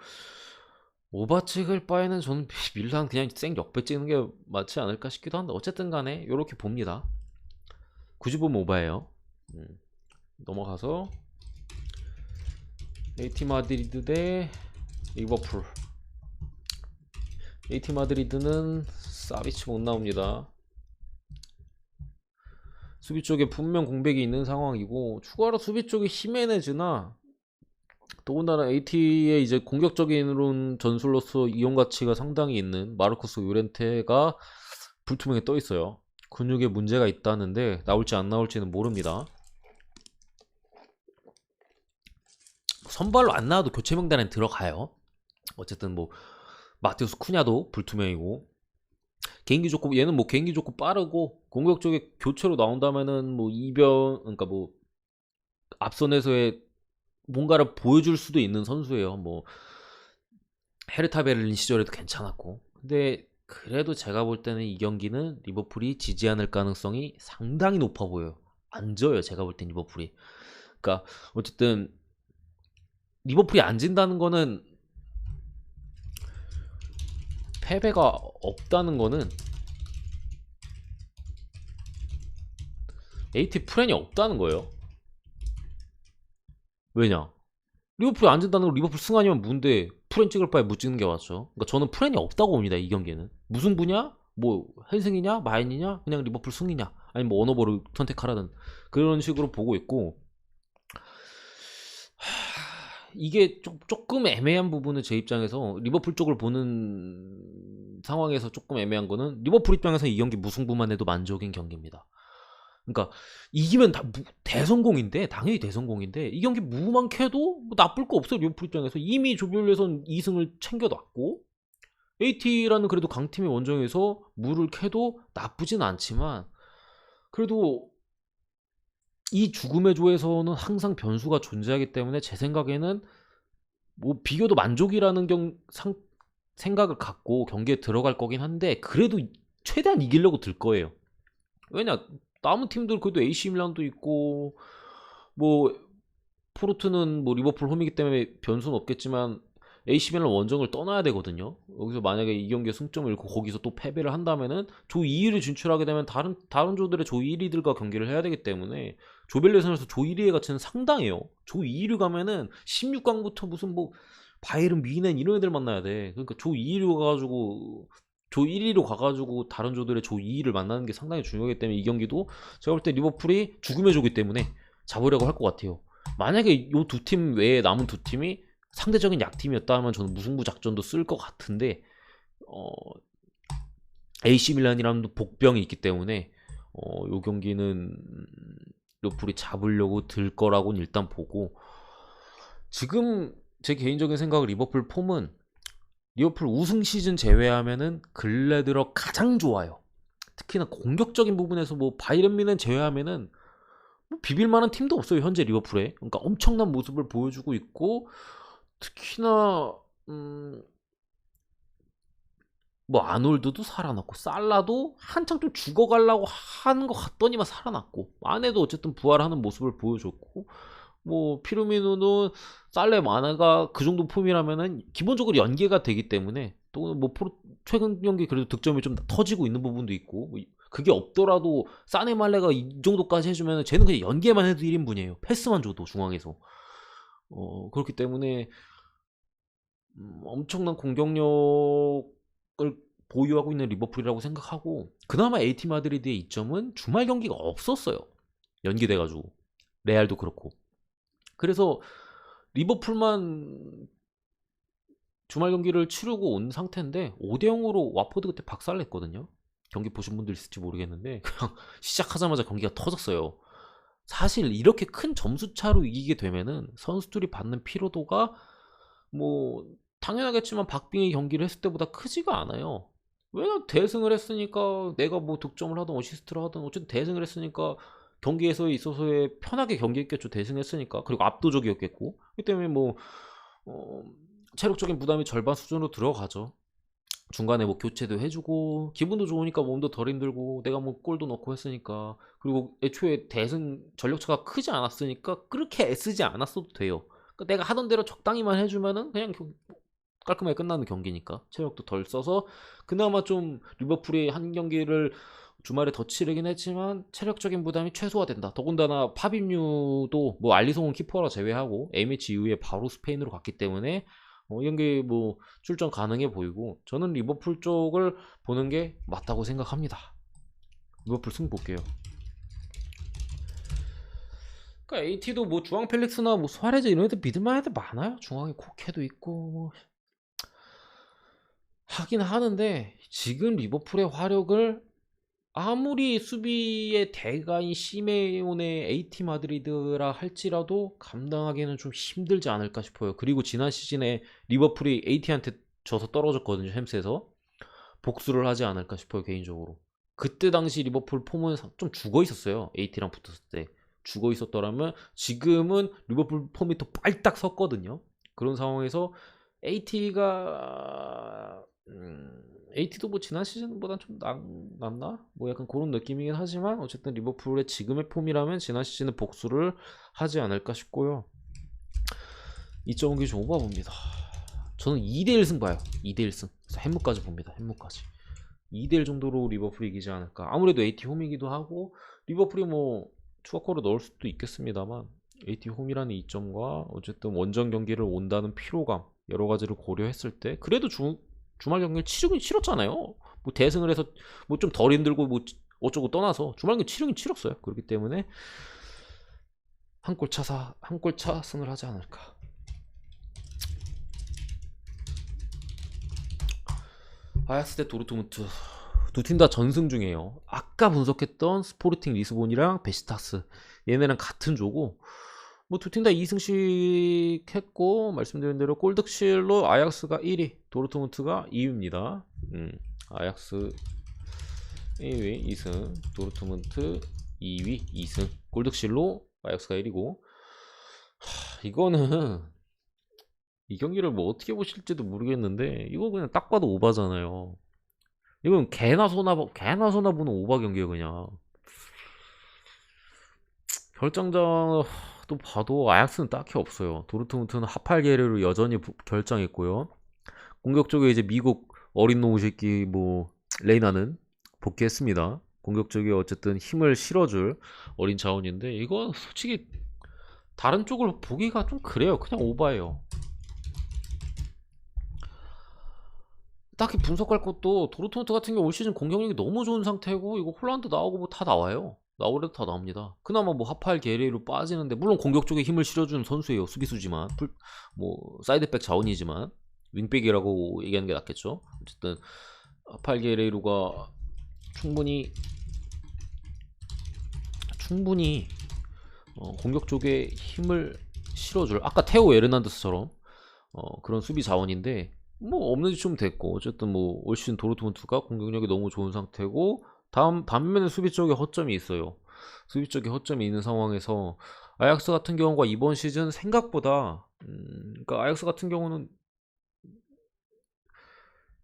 오바 찍을 바에는 저는 밀란 그냥 생 역배 찍는 게 맞지 않을까 싶기도 한데, 어쨌든 간에 이렇게 봅니다. 굳이 보면 오바예요. 넘어가서 AT 마드리드 대 리버풀. AT 마드리드는 사비치 못 나옵니다. 수비 쪽에 분명 공백이 있는 상황이고, 추가로 수비 쪽에 히메네즈나, 더군다나 AT의 이제 공격적인 전술로서 이용 가치가 상당히 있는 마르코스 요렌테가 불투명에 떠 있어요. 근육에 문제가 있다는데 나올지 안 나올지는 모릅니다. 선발로 안 나와도 교체 명단에 들어가요. 어쨌든 뭐 마테우스 쿠냐도 불투명이고, 개인기 좋고, 얘는 뭐 개인기 좋고 빠르고 공격적인 교체로 나온다면은 뭐 이변, 그러니까 뭐 앞선에서의 뭔가를 보여줄 수도 있는 선수예요. 뭐 헤르타 베를린 시절에도 괜찮았고. 근데 그래도 제가 볼 때는 이 경기는 리버풀이 지지 않을 가능성이 상당히 높아 보여요. 안 져요, 제가 볼 땐 리버풀이. 그러니까 어쨌든 리버풀이 안 진다는 거는, 패배가 없다는 거는, AT 프렌이 없다는 거예요. 왜냐? 리버풀이 안 진다는 걸 리버풀 승 아니면 무인데 프렌 찍을 바에 못 찍는 게 맞죠. 그러니까 저는 프렌이 없다고 봅니다, 이 경기는. 무승부냐? 뭐 헬승이냐? 마인이냐? 그냥 리버풀 승이냐? 아니 뭐 어너버를 선택하라든, 그런 식으로 보고 있고. 이게 조금 애매한 부분은, 제 입장에서 리버풀 쪽을 보는 상황에서 조금 애매한 거는, 리버풀 입장에서 이 경기 무승부만 해도 만족인 경기입니다. 그러니까 이기면 대성공인데, 당연히 대성공인데, 이 경기 무만 캐도 뭐 나쁠 거 없어요. 리버풀 입장에서 이미 조별 예선 2승을 챙겨놨고, AT라는 그래도 강팀의 원정에서 무를 캐도 나쁘진 않지만, 그래도 이 죽음의 조에서는 항상 변수가 존재하기 때문에 제 생각에는 뭐 비교도 만족이라는 생각을 갖고 경기에 들어갈 거긴 한데, 그래도 최대한 이기려고 들 거예요. 왜냐, 남은 팀들 그래도 AC 밀란도 있고, 뭐 포르투는 뭐 리버풀 홈이기 때문에 변수는 없겠지만 AC 밀란 원정을 떠나야 되거든요. 여기서 만약에 이 경기에 승점을 잃고 거기서 또 패배를 한다면은 조 2위를 진출하게 되면 다른 조들의 조 1위들과 경기를 해야 되기 때문에, 조별 예선에서 조 1위의 가치는 상당해요. 조 2위를 가면은 16강부터 무슨 뭐 바이에른 뮌헨 이런 애들 만나야 돼. 그러니까 조 2위로 가가지고, 조 1위로 가가지고 다른 조들의 조 2위를 만나는 게 상당히 중요하기 때문에, 이 경기도 제가 볼 때 리버풀이 죽음의 조기 때문에 잡으려고 할 것 같아요. 만약에 이 두 팀 외에 남은 두 팀이 상대적인 약팀이었다면 저는 무승부 작전도 쓸 것 같은데, AC 밀란이라는 복병이 있기 때문에 이 경기는 리버풀이 잡으려고 들 거라고는 일단 보고, 지금 제 개인적인 생각은 리버풀 폼은 리버풀 우승 시즌 제외하면은 근래 들어 가장 좋아요. 특히나 공격적인 부분에서 뭐 바이에른 뮌헨 제외하면은 뭐 비빌 만한 팀도 없어요, 현재 리버풀에. 그러니까 엄청난 모습을 보여주고 있고, 특히나 뭐 아놀드도 살아났고, 살라도 한창 좀 죽어가려고 하는 것 같더니만 살아났고, 안에도 어쨌든 부활하는 모습을 보여줬고, 뭐 피르미노는 살레 마나가 그 정도 폼이라면은 기본적으로 연계가 되기 때문에, 또 뭐 최근 경기 그래도 득점이 좀 터지고 있는 부분도 있고, 뭐 그게 없더라도 사네 말레가 이 정도까지 해주면 쟤는 그냥 연계만 해도 1인분이에요. 패스만 줘도 중앙에서. 그렇기 때문에 엄청난 공격력을 보유하고 있는 리버풀이라고 생각하고, 그나마 AT 마드리드의 이점은 주말 경기가 없었어요. 연기돼가지고. 레알도 그렇고. 그래서 리버풀만 주말 경기를 치르고 온 상태인데 5대0으로 와포드 그때 박살냈거든요. 경기 보신 분들 있을지 모르겠는데 그냥 시작하자마자 경기가 터졌어요. 사실 이렇게 큰 점수 차로 이기게 되면은 선수들이 받는 피로도가 뭐 당연하겠지만 박빙의 경기를 했을 때보다 크지가 않아요. 왜냐, 대승을 했으니까, 내가 뭐 득점을 하든 어시스트를 하든 어쨌든 대승을 했으니까 경기에서 있어서의 편하게 경기했겠죠. 대승했으니까. 그리고 압도적이었겠고. 그렇기 때문에 뭐 어, 체력적인 부담이 절반 수준으로 들어가죠. 중간에 뭐 교체도 해주고 기분도 좋으니까 몸도 덜 힘들고, 내가 뭐 골도 넣고 했으니까. 그리고 애초에 대승 전력차가 크지 않았으니까 그렇게 애쓰지 않았어도 돼요. 그러니까 내가 하던 대로 적당히만 해주면은 그냥 깔끔하게 끝나는 경기니까 체력도 덜 써서 그나마 좀 리버풀이 한 경기를 주말에 더 치르긴 했지만 체력적인 부담이 최소화된다. 더군다나 파비뉴도 뭐 알리송은 키퍼라 제외하고 A매치 이후에 바로 스페인으로 갔기 때문에 이 경기 뭐 출전 가능해 보이고, 저는 리버풀 쪽을 보는 게 맞다고 생각합니다. 리버풀 승 볼게요. 그러니까 AT도 뭐 주앙 펠릭스나 뭐 수아레즈 이런 애들 믿을만 애들 많아요. 중앙에 코케도 있고 뭐 하긴 하는데, 지금 리버풀의 화력을 아무리 수비의 대가인 시메온의 AT 마드리드라 할지라도 감당하기에는 좀 힘들지 않을까 싶어요. 그리고 지난 시즌에 리버풀이 AT한테 져서 떨어졌거든요. 햄스에서. 복수를 하지 않을까 싶어요. 개인적으로. 그때 당시 리버풀 폼은 좀 죽어 있었어요. AT랑 붙었을 때. 죽어 있었더라면 지금은 리버풀 폼이 더 빨딱 섰거든요. 그런 상황에서 AT가 AT도 뭐 지난 시즌보다 좀 낫나? 뭐 약간 그런 느낌이긴 하지만 어쨌든 리버풀의 지금의 폼이라면 지난 시즌에 복수를 하지 않을까 싶고요. 2.5기 좀 오바 봅니다. 저는 2대1 승 봐요. 2대1 승. 그래서 햄무까지 봅니다. 햄무까지. 2대1 정도로 리버풀이 이기지 않을까. 아무래도 AT 홈이기도 하고 리버풀이 뭐 추가골을 넣을 수도 있겠습니다만 AT 홈이라는 이점과 어쨌든 원정 경기를 온다는 피로감 여러 가지를 고려했을 때 그래도 주말 경기를 치르긴 치렀잖아요. 뭐 대승을 해서 뭐 좀 덜 힘들고 뭐 어쩌고 떠나서 주말 경기 치르긴 치렀어요. 그렇기 때문에 한 골 차 승을 하지 않을까. 아야스 대 도르트문트 두 팀 다 전승 중이에요. 아까 분석했던 스포르팅 리스본이랑 베시타스 얘네랑 같은 조고 뭐 두 팀 다 2승씩 했고 말씀드린 대로 골득실로 아약스가 1위 도르트문트가 2위입니다. 아약스 1위 2승 도르트문트 2위 2승 골득실로 아약스가 1위고 이거는 이 경기를 뭐 어떻게 보실지도 모르겠는데 이거 그냥 딱 봐도 오바잖아요. 이건 개나 소나 보는 오바 경기예요 그냥. 결정전 또 봐도 아약스는 딱히 없어요. 도르트문트는 하팔게르로 여전히 결정했고요. 공격 쪽에 이제 미국 어린 놈의 새끼 뭐 레이나는 복귀했습니다. 공격 쪽에 어쨌든 힘을 실어줄 어린 자원인데 이건 솔직히 다른 쪽을 보기가 좀 그래요. 그냥 오바예요. 딱히 분석할 것도 도르트문트 같은 경우 올 시즌 공격력이 너무 좋은 상태고 이거 홀란드 나오고 뭐 다 나와요. 나오래도 다 나옵니다. 그나마 뭐 하팔 게레로 빠지는데 물론 공격 쪽에 힘을 실어주는 선수예요. 수비수지만 뭐 사이드백 자원이지만 윙백이라고 얘기하는 게 낫겠죠. 어쨌든 하팔 게레로가 충분히 공격 쪽에 힘을 실어줄 아까 테오 에르난데스처럼 그런 수비 자원인데 뭐 없는 지 좀 됐고 어쨌든 뭐 올 시즌 도르트문트가 공격력이 너무 좋은 상태고 다음 반면에 수비 쪽에 허점이 있어요. 수비 쪽에 허점이 있는 상황에서 아약스 같은 경우가 이번 시즌 생각보다 그러니까 아약스 같은 경우는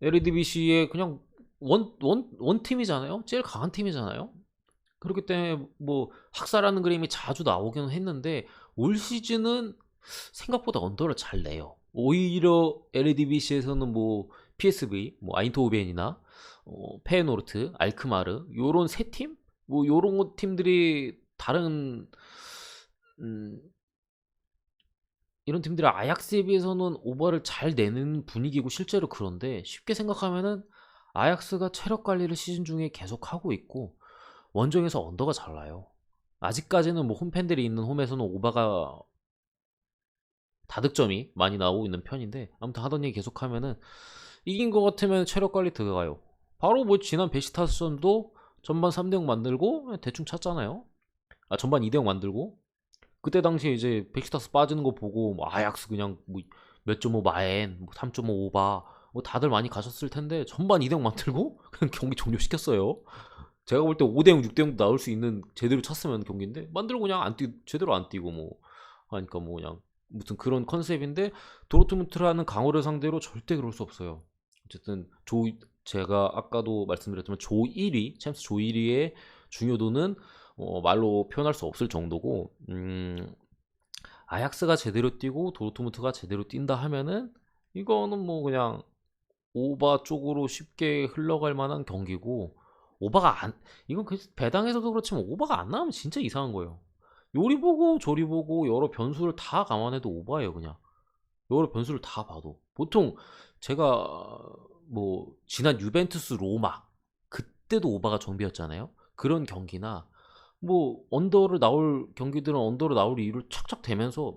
에르디비시의 그냥 원 팀이잖아요. 제일 강한 팀이잖아요. 그렇기 때문에 뭐 학살하는 그림이 자주 나오기는 했는데 올 시즌은 생각보다 언더를 잘 내요. 오히려 LADBC에서는 뭐 PSV, 뭐 아인토호벤이나 페에노르트, 알크마르 요런 세 팀, 뭐 요런 팀들이 다른 음, 이런 팀들이 아약스에 비해서는 오버를 잘 내는 분위기고 실제로 그런데 쉽게 생각하면은 아약스가 체력 관리를 시즌 중에 계속 하고 있고 원정에서 언더가 잘 나요. 아직까지는 뭐 홈팬들이 있는 홈에서는 오바가 다득점이 많이 나오고 있는 편인데 아무튼 하던 얘기 계속하면은 이긴 것 같으면 체력 관리 들어가요. 바로 뭐 지난 베시타스전도 전반 3대0 만들고 대충 찼잖아요. 아 전반 2대0 만들고 그때 당시에 이제 베시타스 빠지는 거 보고 뭐 아약스 그냥 뭐 몇 점 오 마엔 뭐 3.5 오바 뭐 다들 많이 가셨을 텐데 전반 2대0 만들고 그냥 경기 종료시켰어요. 제가 볼 때 5대0 6대0도 나올 수 있는 제대로 찼으면 경기인데 만들고 그냥 제대로 안 뛰고 뭐 하니까 뭐 그냥 무튼 그런 컨셉인데 도르트문트라는 강호를 상대로 절대 그럴 수 없어요. 어쨌든 제가 아까도 말씀드렸지만 조 1위 챔스 조 1위의 중요도는 말로 표현할 수 없을 정도고 아약스가 제대로 뛰고 도르트문트가 제대로 뛴다 하면은 이거는 뭐 그냥 오바 쪽으로 쉽게 흘러갈 만한 경기고 오바가 안 이건 배당에서도 그렇지만 오바가 안 나오면 진짜 이상한 거예요. 요리 보고 저리 보고 여러 변수를 다 감안해도 오바예요 그냥. 여러 변수를 다 봐도 보통 제가 뭐 지난 유벤투스 로마 그때도 오바가 정비였잖아요. 그런 경기나 뭐 언더를 나올 경기들은 언더로 나올 이유를 착착 대면서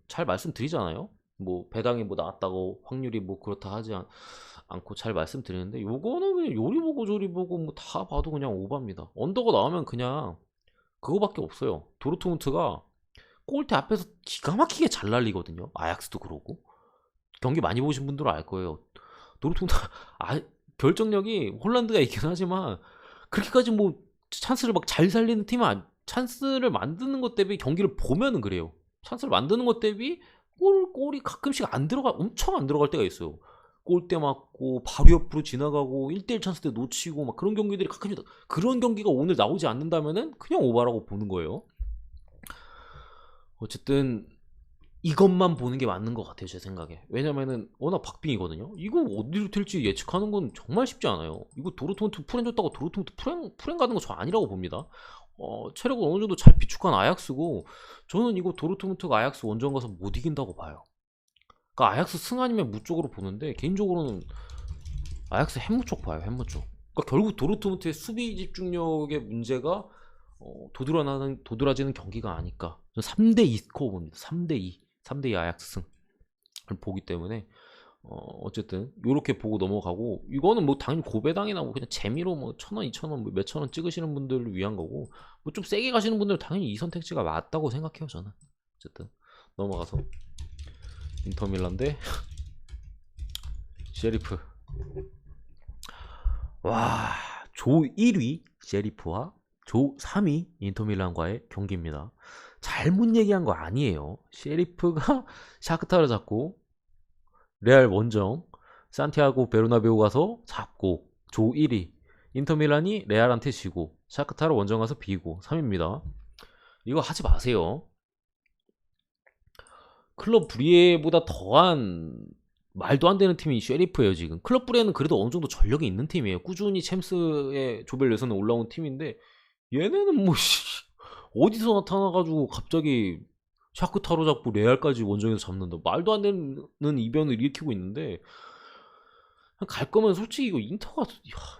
잘 말씀드리잖아요. 뭐 배당이 뭐 나왔다고 확률이 뭐 그렇다 하지 않고 잘 말씀드리는데, 요거는 그냥 요리 보고 조리 보고 뭐 다 봐도 그냥 오바입니다. 언더가 나오면 그냥 그거밖에 없어요. 도르트문트가 골대 앞에서 기가 막히게 잘 날리거든요. 아약스도 그러고. 경기 많이 보신 분들은 알 거예요. 도르트문트 아, 결정력이 홀란드가 있긴 하지만 그렇게까지 뭐 찬스를 막 잘 살리는 팀은 찬스를 만드는 것 대비 경기를 보면은 그래요. 찬스를 만드는 것 대비 골이 가끔씩 안 들어가, 엄청 안 들어갈 때가 있어요. 골대 맞고 바로 옆으로 지나가고 1대1 찬스 때 놓치고 막 그런 경기들이 가끔씩, 그런 경기가 오늘 나오지 않는다면은 그냥 오바라고 보는 거예요. 어쨌든 이것만 보는 게 맞는 것 같아요, 제 생각에. 왜냐면은 워낙 박빙이거든요. 이거 어디로 튈지 예측하는 건 정말 쉽지 않아요. 이거 도르트문트 프렌 줬다고 도르트문트 프렌 가는 거 저 아니라고 봅니다. 체력을 어느 정도 잘 비축한 아약스고, 저는 이거 도르트문트가 아약스 원정 가서 못 이긴다고 봐요. 그러니까 아약스 승 아니면 무 쪽으로 보는데, 개인적으로는 아약스 햄무 쪽 봐요, 햄무 쪽. 그러니까 결국 도르트문트의 수비 집중력의 문제가 도드라지는 경기가 아닐까. 3대2 스코어 봅니다. 3대2. 3대2 아약스 승을 보기 때문에 어쨌든 요렇게 보고 넘어가고, 이거는 뭐 당연히 고배당이나 뭐 그냥 재미로 뭐 1,000원, 2,000원, 뭐 몇천 원 찍으시는 분들을 위한 거고, 뭐 좀 세게 가시는 분들은 당연히 이 선택지가 맞다고 생각해요, 저는. 어쨌든 넘어가서 인터밀란 대 셰리프. 와, 조 1위 셰리프와 조 3위 인터밀란과의 경기입니다. 잘못 얘기한 거 아니에요. 셰리프가 샤크타를 잡고 레알 원정 산티아고 베르나베우 가서 잡고 조 1위, 인터밀란이 레알한테 지고 샤크타를 원정 가서 비고 3위입니다. 이거 하지 마세요. 클럽 브리에보다 더한 말도 안 되는 팀이 쉐리프예요. 지금 클럽 브리에는 그래도 어느 정도 전력이 있는 팀이에요. 꾸준히 챔스의 조별예선에 올라온 팀인데, 얘네는 뭐 어디서 나타나가지고 갑자기 샤크타로 잡고 레알까지 원정에서 잡는다, 말도 안 되는 이변을 일으키고 있는데, 갈 거면 솔직히 이거 인터가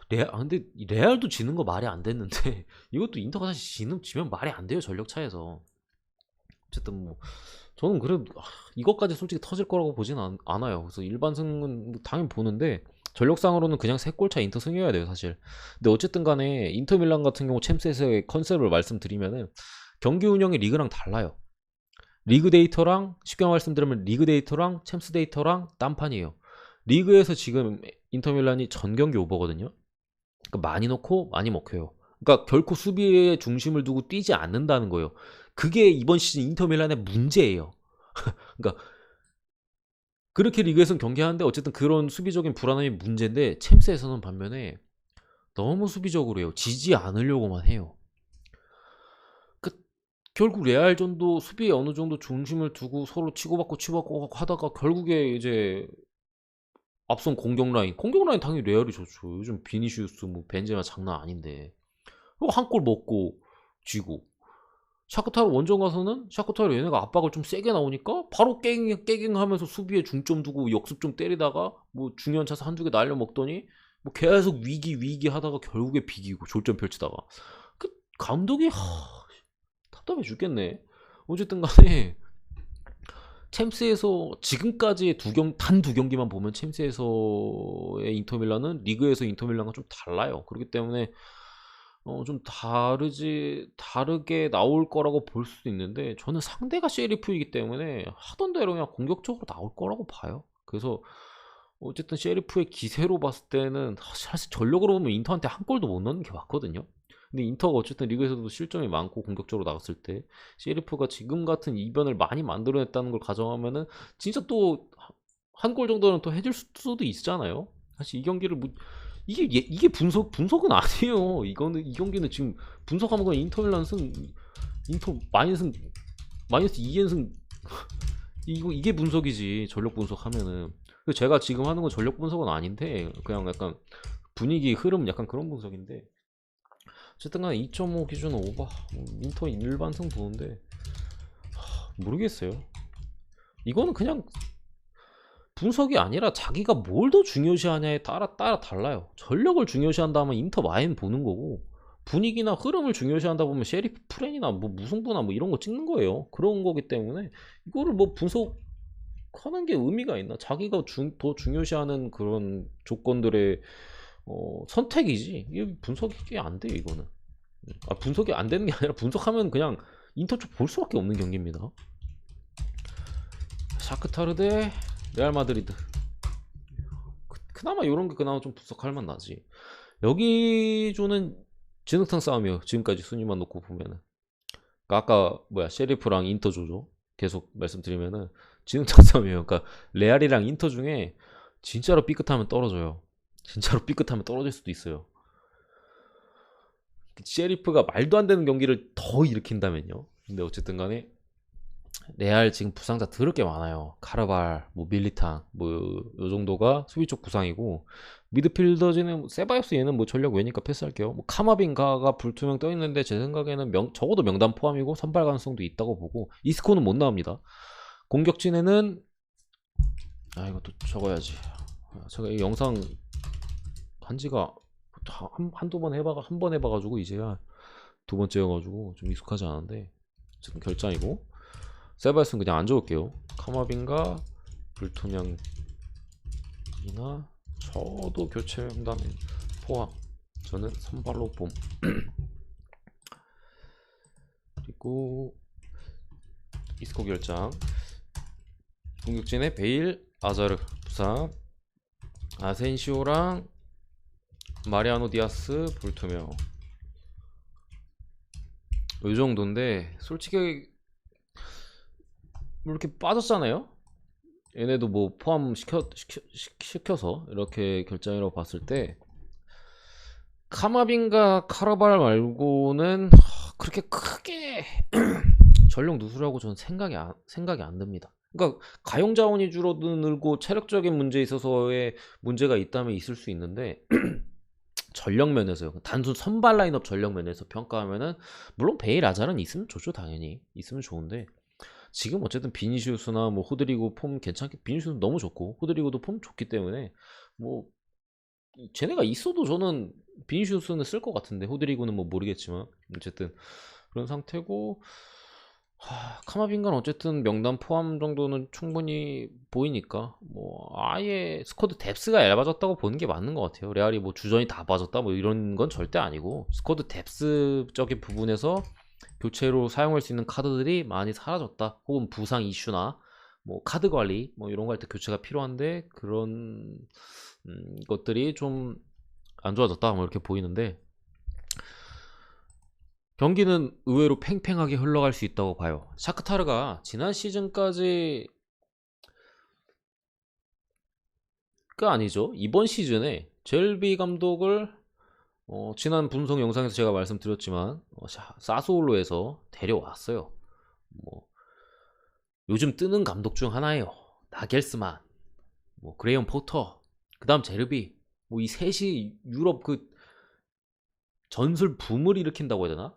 근데 레알도 지는 거 말이 안 됐는데 이것도 인터가 사실 지면 말이 안 돼요, 전력 차에서. 어쨌든 뭐 저는 그래도 이것까지 솔직히 터질 거라고 보진 않아요. 그래서 일반승은 뭐 당연히 보는데, 전력상으로는 그냥 3골차 인터 승이어야 돼요, 사실. 근데 어쨌든 간에 인터밀란 같은 경우 챔스에서의 컨셉을 말씀드리면은, 경기 운영이 리그랑 달라요. 리그 데이터랑, 쉽게 말씀드리면 리그 데이터랑 챔스 데이터랑 딴판이에요. 리그에서 지금 인터밀란이 전 경기 오버거든요. 그러니까 많이 넣고 많이 먹혀요. 그러니까 결코 수비에 중심을 두고 뛰지 않는다는 거예요. 그게 이번 시즌 인터밀란의 문제예요. 그러니까 그렇게 리그에서는 경기하는데 어쨌든 그런 수비적인 불안함이 문제인데, 챔스에서는 반면에 너무 수비적으로 해요. 지지 않으려고만 해요. 그 결국 레알전도 수비에 어느 정도 중심을 두고 서로 치고받고 하다가 결국에 이제 앞선 공격 라인 당연히 레알이 좋죠. 요즘 비니시우스 뭐 벤제마 장난 아닌데 한 골 먹고 쥐고, 샤크타르 원정 가서는 샤크타르 얘네가 압박을 좀 세게 나오니까 바로 깨갱하면서 수비에 중점 두고 역습 좀 때리다가 뭐 중요한 차서 한두 개 날려 먹더니 뭐 계속 위기 하다가 결국에 비기고 졸전 펼치다가, 그 감독이 답답해 죽겠네. 어쨌든 간에 챔스에서 지금까지 단 두 경기만 보면 챔스에서의 인터밀란은 리그에서 인터밀란과 좀 달라요. 그렇기 때문에 좀 다르게 나올 거라고 볼 수도 있는데, 저는 상대가 셰리프이기 때문에 하던 대로 그냥 공격적으로 나올 거라고 봐요. 그래서 어쨌든 셰리프의 기세로 봤을 때는 사실 전력으로 보면 인터한테 한 골도 못 넣는 게 맞거든요. 근데 인터가 어쨌든 리그에서도 실점이 많고 공격적으로 나갔을 때 셰리프가 지금 같은 이변을 많이 만들어냈다는 걸 가정하면은 진짜 또 한 골 정도는 또 해줄 수도 있잖아요. 사실 이 경기를 뭐 이게 분석은 아니에요. 이거는 이 경기는 지금 분석하면 그냥 인터밀란 승, 인터 마이너스 2연승 이게 분석이지, 전력 분석하면은. 그래서 제가 지금 하는 건 전력 분석은 아닌데 그냥 약간 분위기 흐름 약간 그런 분석인데, 어쨌든 간에 2.5 기준은 오버, 인터 일반승 보는데 모르겠어요. 이거는 그냥 분석이 아니라 자기가 뭘 더 중요시하냐에 따라 달라요. 전력을 중요시한다면 인터 마인 보는 거고, 분위기나 흐름을 중요시한다 보면 셰리프 프렌이나 뭐 무승부나 뭐 이런 거 찍는 거예요. 그런 거기 때문에 이거를 뭐 하는 게 의미가 있나? 자기가 더 중요시하는 그런 조건들의 선택이지. 이게 분석이 안 돼, 이거는. 분석이 안 되는 게 아니라 분석하면 그냥 인터 쪽 볼 수밖에 없는 경기입니다. 샤크타르 대 레알 마드리드. 그나마 이런 게 그나마 좀 분석할 만 나지. 여기 조는 진흙탕 싸움이에요. 지금까지 순위만 놓고 보면은. 아까 셰리프랑 인터 조죠. 계속 말씀드리면은 진흙탕 싸움이에요. 그러니까 레알이랑 인터 중에 진짜로 삐끗하면 떨어져요. 진짜로 삐끗하면 떨어질 수도 있어요. 셰리프가 말도 안 되는 경기를 더 일으킨다면요. 근데 어쨌든 간에 레알 지금 부상자 더럽게 많아요. 카르발, 밀리탄, 요 정도가 수비 쪽 부상이고, 미드필더진은 세바이오스, 얘는 전력 외니까 패스할게요. 카마빈가가 불투명 떠 있는데 제 생각에는 적어도 명단 포함이고 선발 가능성도 있다고 보고, 이스코는 못 나옵니다. 공격진에는 이것도 적어야지. 제가 이 영상 한지가 한두 번 한 번 해봐가지고 이제야 두 번째여가지고 좀 익숙하지 않은데, 지금 결장이고, 세바이스는 그냥 안 적을게요. 카마빈가, 불투명이나 저도 교체 명단에 포함. 저는 선발로 봄. 그리고 이스코 결장. 공격진에 베일, 아자르 부상, 아센시오랑 마리아노 디아스 불투명. 이 정도인데 솔직히 이렇게 빠졌잖아요. 얘네도 포함시켜서 이렇게 결정이라고 봤을 때 카마빈과 카라발 말고는 그렇게 크게 전력 누수라고 저는 생각이 안 듭니다. 그러니까 가용 자원이 줄어들고 체력적인 문제에 있어서의 문제가 있다면 있을 수 있는데 전력 면에서요. 단순 선발 라인업 전력 면에서 평가하면은 물론 베일 아잘은 있으면 좋죠. 당연히 있으면 좋은데 지금 어쨌든 비니시우스나 호드리고 폼 괜찮게, 비니시우스 너무 좋고 호드리고도 폼 좋기 때문에 쟤네가 있어도 저는 비니시우스는 쓸 것 같은데 호드리고는 모르겠지만 어쨌든 그런 상태고, 카마빈가는 어쨌든 명단 포함 정도는 충분히 보이니까 아예 스쿼드 뎁스가 얇아졌다고 보는 게 맞는 것 같아요. 레알이 주전이 다 빠졌다 이런 건 절대 아니고 스쿼드 뎁스적인 부분에서 교체로 사용할 수 있는 카드들이 많이 사라졌다, 혹은 부상 이슈나 카드 관리 이런 거 할 때 교체가 필요한데 그런 것들이 좀 안 좋아졌다 이렇게 보이는데, 경기는 의외로 팽팽하게 흘러갈 수 있다고 봐요. 샤크타르가 지난 시즌까지 아니죠. 이번 시즌에 젤비 감독을 지난 분석 영상에서 제가 말씀드렸지만 사스올로에서 데려왔어요. 요즘 뜨는 감독 중 하나예요. 나겔스만, 그레이엄 포터, 그 다음 제르비, 이 셋이 유럽 전술 붐을 일으킨다고 해야 되나?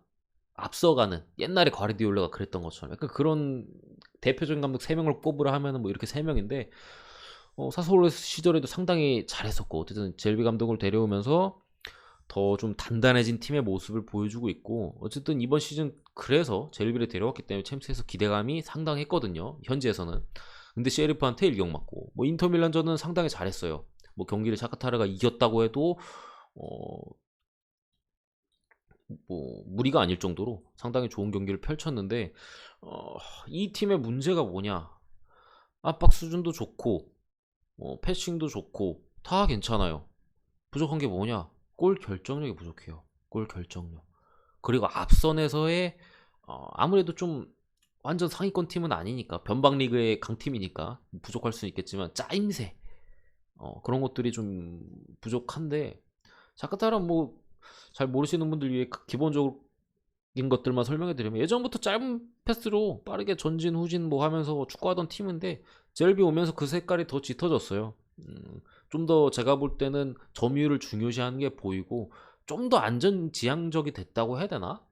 앞서가는, 옛날에 과르디올라가 그랬던 것처럼 약간 그런 대표적인 감독 3명을 꼽으라 하면은 이렇게 3명인데, 사스올로 시절에도 상당히 잘했었고, 어쨌든 젤비 감독을 데려오면서 더 좀 단단해진 팀의 모습을 보여주고 있고, 어쨌든 이번 시즌 그래서 젤비를 데려왔기 때문에 챔스에서 기대감이 상당했거든요, 현지에서는. 근데 셰리프한테 일격 맞고, 인터밀란전은 상당히 잘했어요. 경기를 샤크타르가 이겼다고 해도 무리가 아닐 정도로 상당히 좋은 경기를 펼쳤는데, 이 팀의 문제가 뭐냐? 압박 수준도 좋고 패싱도 좋고 다 괜찮아요. 부족한 게 뭐냐? 골 결정력이 부족해요. 골 결정력. 그리고 앞선에서의 아무래도 좀 완전 상위권 팀은 아니니까, 변방 리그의 강팀이니까 부족할 수는 있겠지만 짜임새, 그런 것들이 좀 부족한데, 샤크타르는 잘 모르시는 분들 위해 기본적인 것들만 설명해 드리면, 예전부터 짧은 패스로 빠르게 전진 후진 하면서 축구하던 팀인데 젤비 오면서 그 색깔이 더 짙어졌어요. 좀 더 제가 볼 때는 점유율을 중요시하는 게 보이고 좀 더 안전지향적이 됐다고 해야 되나?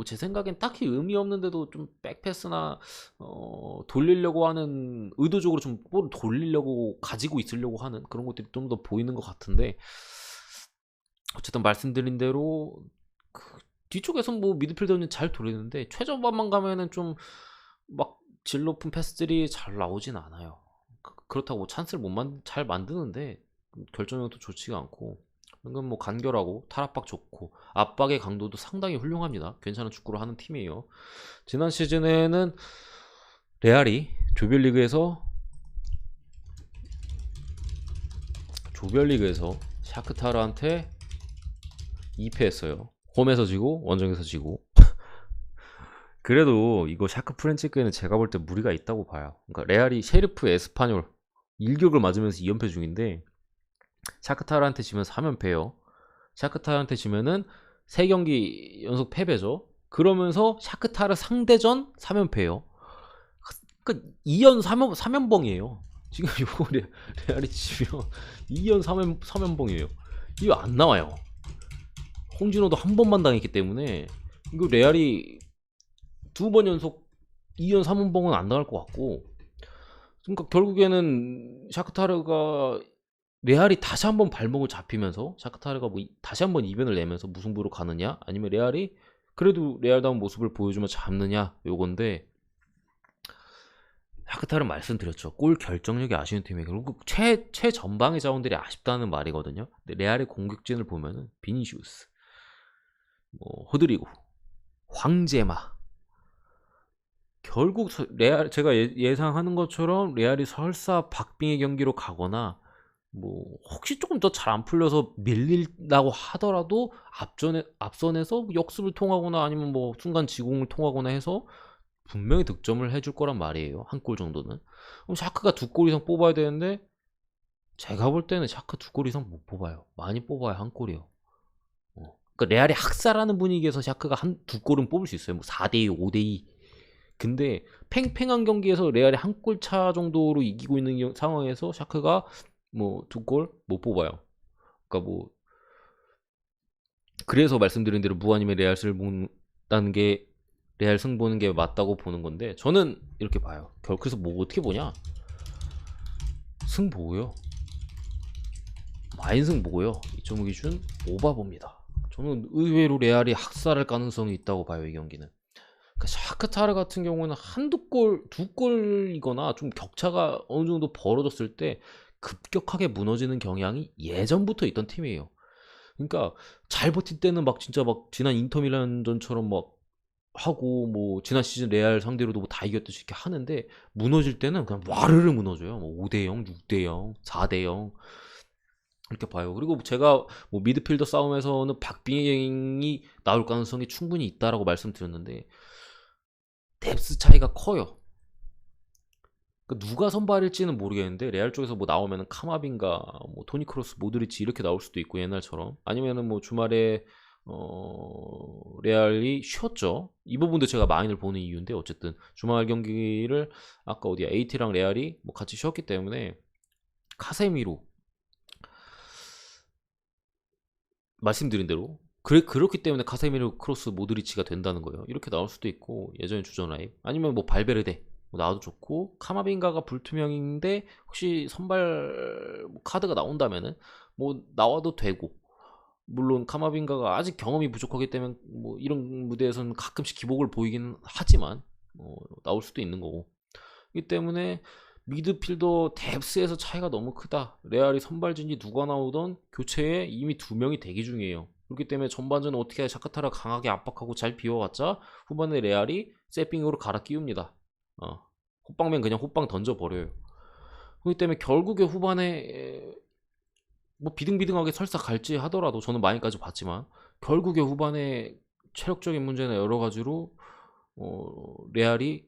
제 생각엔 딱히 의미 없는데도 좀 백패스나 돌리려고 하는, 의도적으로 좀 볼을 돌리려고 가지고 있으려고 하는 그런 것들이 좀 더 보이는 것 같은데, 어쨌든 말씀드린 대로 뒤쪽에서 미드필더는 잘 돌리는데 최전방만 가면은 좀 질 높은 패스들이 잘 나오진 않아요. 그렇다고 찬스를 잘 만드는데 결정력도 좋지가 않고, 은근 뭐 간결하고 탈압박 좋고 압박의 강도도 상당히 훌륭합니다. 괜찮은 축구를 하는 팀이에요. 지난 시즌에는 레알이 조별리그에서 샤크타르한테 2패했어요. 홈에서 지고 원정에서 지고. 그래도 이거 샤크 프렌치크에는 제가 볼 때 무리가 있다고 봐요. 그러니까 레알이 셰르프 에스파뇰 일격을 맞으면서 2연패 중인데, 샤크타르한테 지면 3연패예요. 샤크타르한테 지면은 3경기 연속 패배죠. 그러면서 샤크타르 상대전 3연패예요. 그러니까 2연 3연봉이에요. 지금 이거 레알이 지면 2연 3연봉이에요. 이거 안 나와요. 홍진호도 한 번만 당했기 때문에 이거 레알이 2번 연속 2연 3연봉은 안 나갈 것 같고, 그러니까 결국에는 샤크타르가 레알이 다시 한번 발목을 잡히면서 샤크타르가 뭐 다시 한번 이변을 내면서 무승부로 가느냐, 아니면 레알이 그래도 레알다운 모습을 보여주면 잡느냐, 요건데, 샤크타르 말씀드렸죠. 골 결정력이 아쉬운 팀이에요. 결국 최전방의 자원들이 아쉽다는 말이거든요. 근데 레알의 공격진을 보면은 비니시우스, 뭐 호드리고, 황제마, 결국 레알, 제가 예상하는 것처럼 레알이 설사 박빙의 경기로 가거나 뭐 혹시 조금 더 잘 안 풀려서 밀린다고 하더라도 앞선에서 역습을 통하거나 아니면 뭐 순간 지공을 통하거나 해서 분명히 득점을 해줄 거란 말이에요. 한 골 정도는. 그럼 샤크가 2골 이상 뽑아야 되는데, 제가 볼 때는 샤크 2골 이상 못 뽑아요. 많이 뽑아야 한 골이요. 그러니까 레알이 학살하는 분위기에서 샤크가 2골은 뽑을 수 있어요. 뭐 4대2, 5대2. 근데 팽팽한 경기에서 레알이 한 골 차 정도로 이기고 있는 상황에서 샤크가 뭐 2골 못 뽑아요. 그러니까 뭐 그래서 말씀드린 대로 무아님의 레알 승 보는 게 맞다고 보는 건데, 저는 이렇게 봐요. 그래서 뭐 어떻게 보냐? 승 보고요. 마인승 보고요. 2.5 기준 오바 봅니다. 저는 의외로 레알이 학살할 가능성이 있다고 봐요, 이 경기는. 그러니까 샤크타르 같은 경우는 한두 골, 2골이거나 좀 격차가 어느 정도 벌어졌을 때 급격하게 무너지는 경향이 예전부터 있던 팀이에요. 그러니까 잘 버틸 때는 막 진짜 막 지난 인터밀란전처럼 막 하고, 뭐 지난 시즌 레알 상대로도 뭐 다 이겼듯이 이렇게 하는데, 무너질 때는 그냥 와르르 무너져요. 뭐 5대0, 6대0, 4대0 이렇게 봐요. 그리고 제가 뭐 미드필더 싸움에서는 박빙이 나올 가능성이 충분히 있다라고 말씀드렸는데, 뎁스 차이가 커요. 그러니까 누가 선발일지는 모르겠는데, 레알 쪽에서 뭐 나오면은 카마빈가, 뭐 토니 크로스, 모드리치 이렇게 나올 수도 있고 옛날처럼, 아니면은 뭐 주말에 레알이 쉬었죠. 이 부분도 제가 마인을 보는 이유인데, 어쨌든 주말 경기를 아까 어디야 AT랑 레알이 뭐 같이 쉬었기 때문에 카세미로, 말씀드린 대로 그렇기 때문에 카세미로, 크로스, 모드리치가 된다는 거예요. 이렇게 나올 수도 있고, 예전에 주전 라인 아니면 뭐 발베르데 뭐 나와도 좋고, 카마빈가가 불투명인데 혹시 선발 카드가 나온다면은 뭐 나와도 되고, 물론 카마빈가가 아직 경험이 부족하기 때문에 뭐 이런 무대에서는 가끔씩 기복을 보이긴 하지만 나올 수도 있는 거고, 이 때문에 미드필더 뎁스에서 차이가 너무 크다. 레알이 선발진이 누가 나오던 교체에 이미 2명이 대기 중이에요. 그렇기 때문에 전반전은 어떻게 샤크타라 강하게 압박하고 잘 비워왔자 후반에 레알이 세핑으로 갈아 끼웁니다. 호빵면 그냥 호빵 던져버려요. 그렇기 때문에 결국에 후반에 뭐 비등비등하게 설사 갈지 하더라도, 저는 마인까지 봤지만 결국에 후반에 체력적인 문제나 여러 가지로 레알이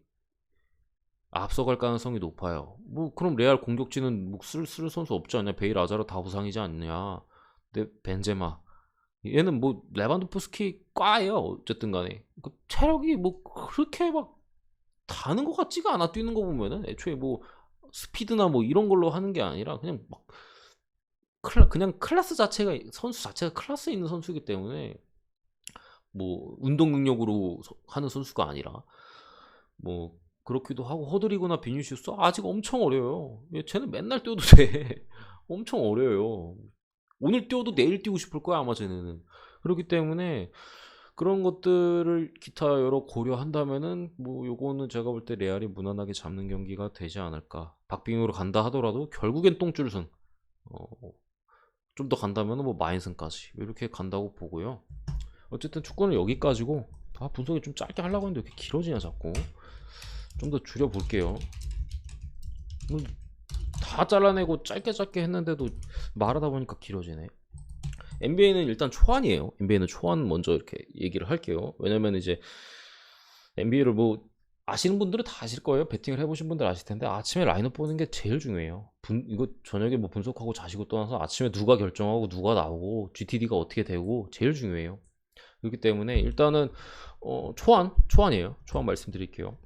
앞서갈 가능성이 높아요. 뭐 그럼 레알 공격진은 뭐 쓸 선수 없지 않냐? 베일, 아자르 다 부상이지 않냐? 근데 벤제마, 얘는 뭐 레반도프스키 과예요. 어쨌든 간에 그 체력이 뭐 그렇게 막 다는 것 같지가 않아. 뛰는 거 보면은 애초에 뭐 스피드나 뭐 이런 걸로 하는 게 아니라 그냥 막 그냥 클래스 자체가, 선수 자체가 클래스 있는 선수이기 때문에, 뭐 운동 능력으로 하는 선수가 아니라 뭐 그렇기도 하고, 허드리거나 비니시우스 아직 엄청 어려요. 쟤는 맨날 뛰어도 돼. 엄청 어려요. 오늘 뛰어도 내일 뛰고 싶을 거야 아마 쟤네는. 그렇기 때문에 그런 것들을 기타 여러 고려한다면은 뭐 요거는 제가 볼 때 레알이 무난하게 잡는 경기가 되지 않을까. 박빙으로 간다 하더라도 결국엔 똥줄승. 좀 더 간다면은 뭐 마인승까지 이렇게 간다고 보고요. 어쨌든 축구는 여기까지고, 분석이 좀 짧게 하려고 했는데 왜 이렇게 길어지냐 자꾸. 좀 더 줄여 볼게요. 다 잘라내고 짧게 했는데도 말하다 보니까 길어지네. NBA는 일단 초안이에요. NBA는 초안 먼저 이렇게 얘기를 할게요. 왜냐면 이제 NBA를 뭐 아시는 분들은 다 아실 거예요. 배팅을 해보신 분들 아실 텐데 아침에 라인업 보는 게 제일 중요해요. 이거 저녁에 뭐 분석하고 자시고 떠나서 아침에 누가 결정하고 누가 나오고 GTD가 어떻게 되고 제일 중요해요. 그렇기 때문에 일단은 초안이에요. 초안 말씀드릴게요.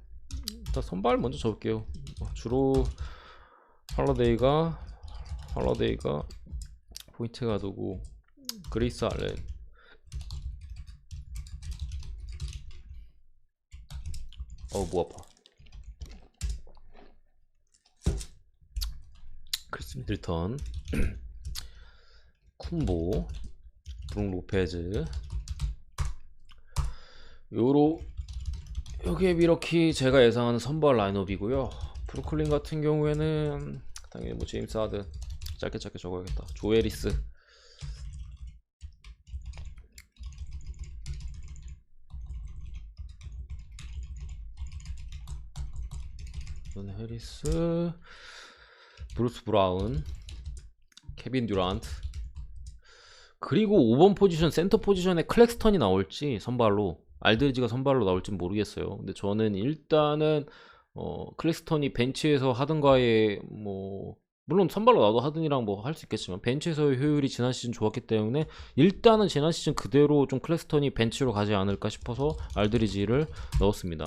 일단 선발 먼저 적을게요. 주로 할러데이가 포인트 가드고, 그레이스 알렌, 목 아파. 크리스 미들턴, 쿤보, 브룩 로페즈, 요게 미러키 제가 예상하는 선발 라인업이고요. 브루클린 같은 경우에는 당연히 뭐 제임스 하든, 짧게 적어야겠다. 조에리스, 존 해리스, 브루스 브라운, 케빈 듀란트, 그리고 5번 포지션 센터 포지션에 클렉스턴이 나올지 선발로, 알드리지가 선발로 나올지 모르겠어요. 근데 저는 일단은 클렉스턴이 벤치에서 하든가에 뭐 물론 선발로 나도 하든이랑 뭐 할 수 있겠지만 벤치에서의 효율이 지난 시즌 좋았기 때문에 일단은 지난 시즌 그대로 좀 클렉스턴이 벤치로 가지 않을까 싶어서 알드리지를 넣었습니다.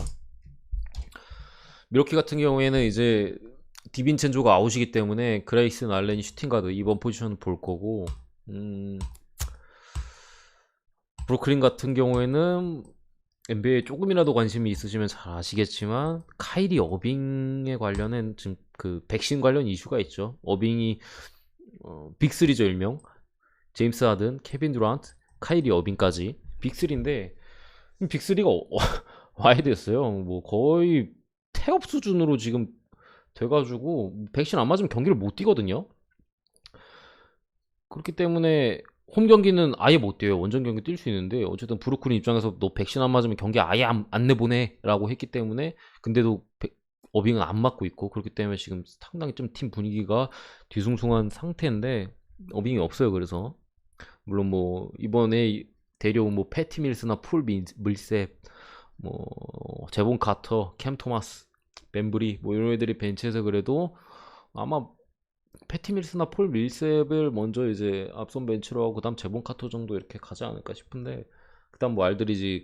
미러키 같은 경우에는 이제 디빈첸조가 아웃이기 때문에 그레이슨 알렌이 슈팅가드 2번 포지션을 볼 거고, 브루클린 같은 경우에는 NBA에 조금이라도 관심이 있으시면 잘 아시겠지만 카이리 어빙에 관련된 지금 그 백신 관련 이슈가 있죠. 어빙이 빅3죠 일명. 제임스 하든, 케빈 듀란트, 카이리 어빙까지 빅3인데 빅3가 와야 됐어요. 뭐 거의 태업 수준으로 지금 돼가지고 백신 안 맞으면 경기를 못 뛰거든요. 그렇기 때문에 홈 경기는 아예 못 뛰어요. 원정 경기 뛸 수 있는데 어쨌든 브루클린 입장에서 너 백신 안 맞으면 경기 아예 안 내보내 라고 했기 때문에, 근데도 어빙은 안 맞고 있고, 그렇기 때문에 지금 상당히 좀 팀 분위기가 뒤숭숭한 상태인데 어빙이 없어요. 그래서 물론 뭐 이번에 데려온 뭐 패티 밀스나 풀 밀셉, 뭐 제본 카터, 캠 토마스, 벤브리 뭐 이런 애들이 벤치에서 그래도 아마 패티 밀스나 폴 밀셉을 먼저 이제 앞선 벤치로 하고 그다음 제본 카터 정도 이렇게 가지 않을까 싶은데, 그다음 뭐 알드리지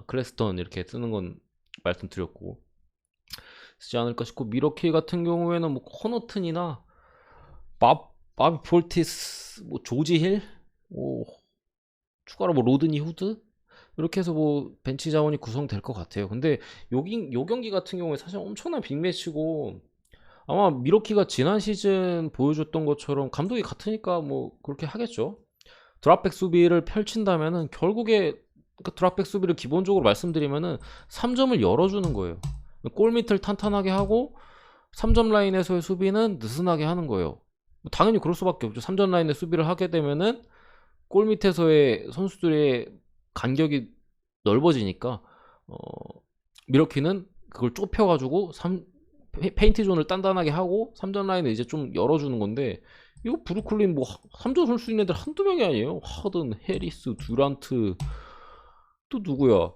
클래스턴 이렇게 쓰는 건 말씀드렸고 쓰지 않을까 싶고, 미러키 같은 경우에는 뭐 코너튼이나 바비 폴티스, 뭐 조지 힐, 뭐 추가로 뭐 로드니 후드 이렇게 해서 뭐 벤치 자원이 구성될 것 같아요. 근데 요 경기 같은 경우에 사실 엄청난 빅매치고, 아마 미러키가 지난 시즌 보여줬던 것처럼 감독이 같으니까 뭐 그렇게 하겠죠. 드랍백 수비를 펼친다면은 결국에 드랍백 수비를 기본적으로 말씀드리면은 3점을 열어주는 거예요. 골 밑을 탄탄하게 하고 3점 라인에서의 수비는 느슨하게 하는 거예요. 당연히 그럴 수밖에 없죠. 3점 라인의 수비를 하게 되면은 골 밑에서의 선수들의 간격이 넓어지니까 미러키는 그걸 좁혀가지고 페인트 존을 단단하게 하고 3점 라인을 이제 좀 열어주는 건데, 이거 브루클린 뭐 3점 쏠 수 있는 애들 한두 명이 아니에요. 하든, 해리스, 듀란트, 또 누구야?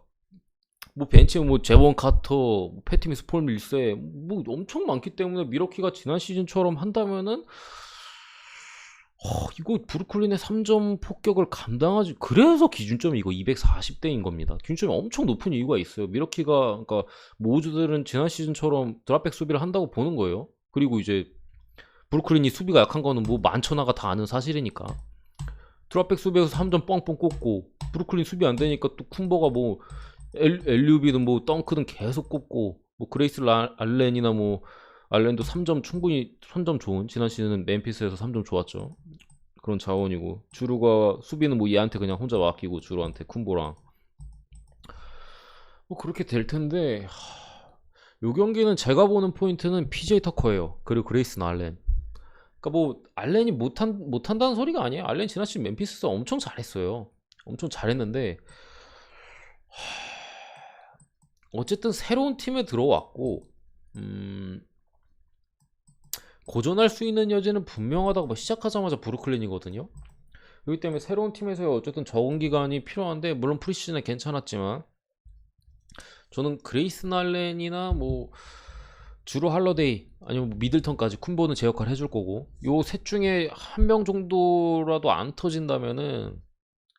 뭐 벤치에 뭐 제본 카터, 패티미스 폴 밀세 뭐 엄청 많기 때문에 미러키가 지난 시즌처럼 한다면은 이거 브루클린의 3점 폭격을 감당하지. 그래서 기준점이 이거 240대인 겁니다. 기준점이 엄청 높은 이유가 있어요. 미러키가, 그러니까 모주들은 지난 시즌처럼 드랍백 수비를 한다고 보는 거예요. 그리고 이제 브루클린이 수비가 약한 거는 뭐 만천하가 다 아는 사실이니까. 드랍백 수비에서 3점 뻥뻥 꽂고, 브루클린 수비 안 되니까 또 쿤버가 뭐 엘리우비든 뭐 덩크든 계속 꽂고, 뭐 그레이스 알렌이나 뭐 알렌도 3점 충분히 3점 좋은, 지난 시즌은 멤피스에서 3점 좋았죠. 그런 자원이고, 주루가 수비는 뭐 얘한테 그냥 혼자 맡기고, 주루한테 쿤보랑 그렇게 될 텐데 요 경기는 제가 보는 포인트는 PJ 터커예요. 그리고 그레이슨 알렌. 그러니까 뭐 알렌이 못한다는 소리가 아니에요. 알렌 지난 시즌 멤피스에서 엄청 잘했어요. 엄청 잘했는데 어쨌든 새로운 팀에 들어왔고 고전할 수 있는 여지는 분명하다고 시작하자마자 브루클린이거든요. 그렇기 때문에 새로운 팀에서의 어쨌든 적응 기간이 필요한데 물론 프리시즌에 괜찮았지만 저는 그레이슨 알렌이나 뭐 주로 할러데이 아니면 뭐 미들턴까지 쿤보는 제 역할 해줄 거고 요 셋 중에 한 명 정도라도 안 터진다면은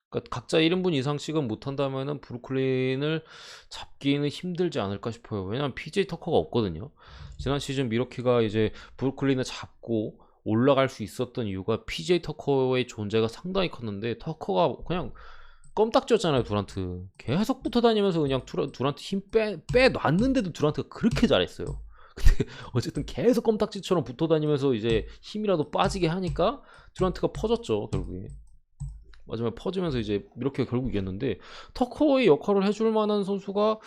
그러니까 각자 1인분 이상씩은 못한다면은 브루클린을 잡기는 힘들지 않을까 싶어요. 왜냐면 PJ 터커가 없거든요. 지난 시즌 미러키가 이제 브루클린을 잡고 올라갈 수 있었던 이유가 PJ 터커의 존재가 상당히 컸는데 터커가 그냥 껌딱지였잖아요. 두란트 계속 붙어 다니면서 그냥 두란트 힘 빼놨는데도 두란트가 그렇게 잘했어요. 근데 어쨌든 계속 껌딱지처럼 붙어 다니면서 이제 힘이라도 빠지게 하니까 두란트가 퍼졌죠. 결국에 마지막에 퍼지면서 이제 이렇게 결국 이겼는데 터커의 역할을 해줄 만한 선수가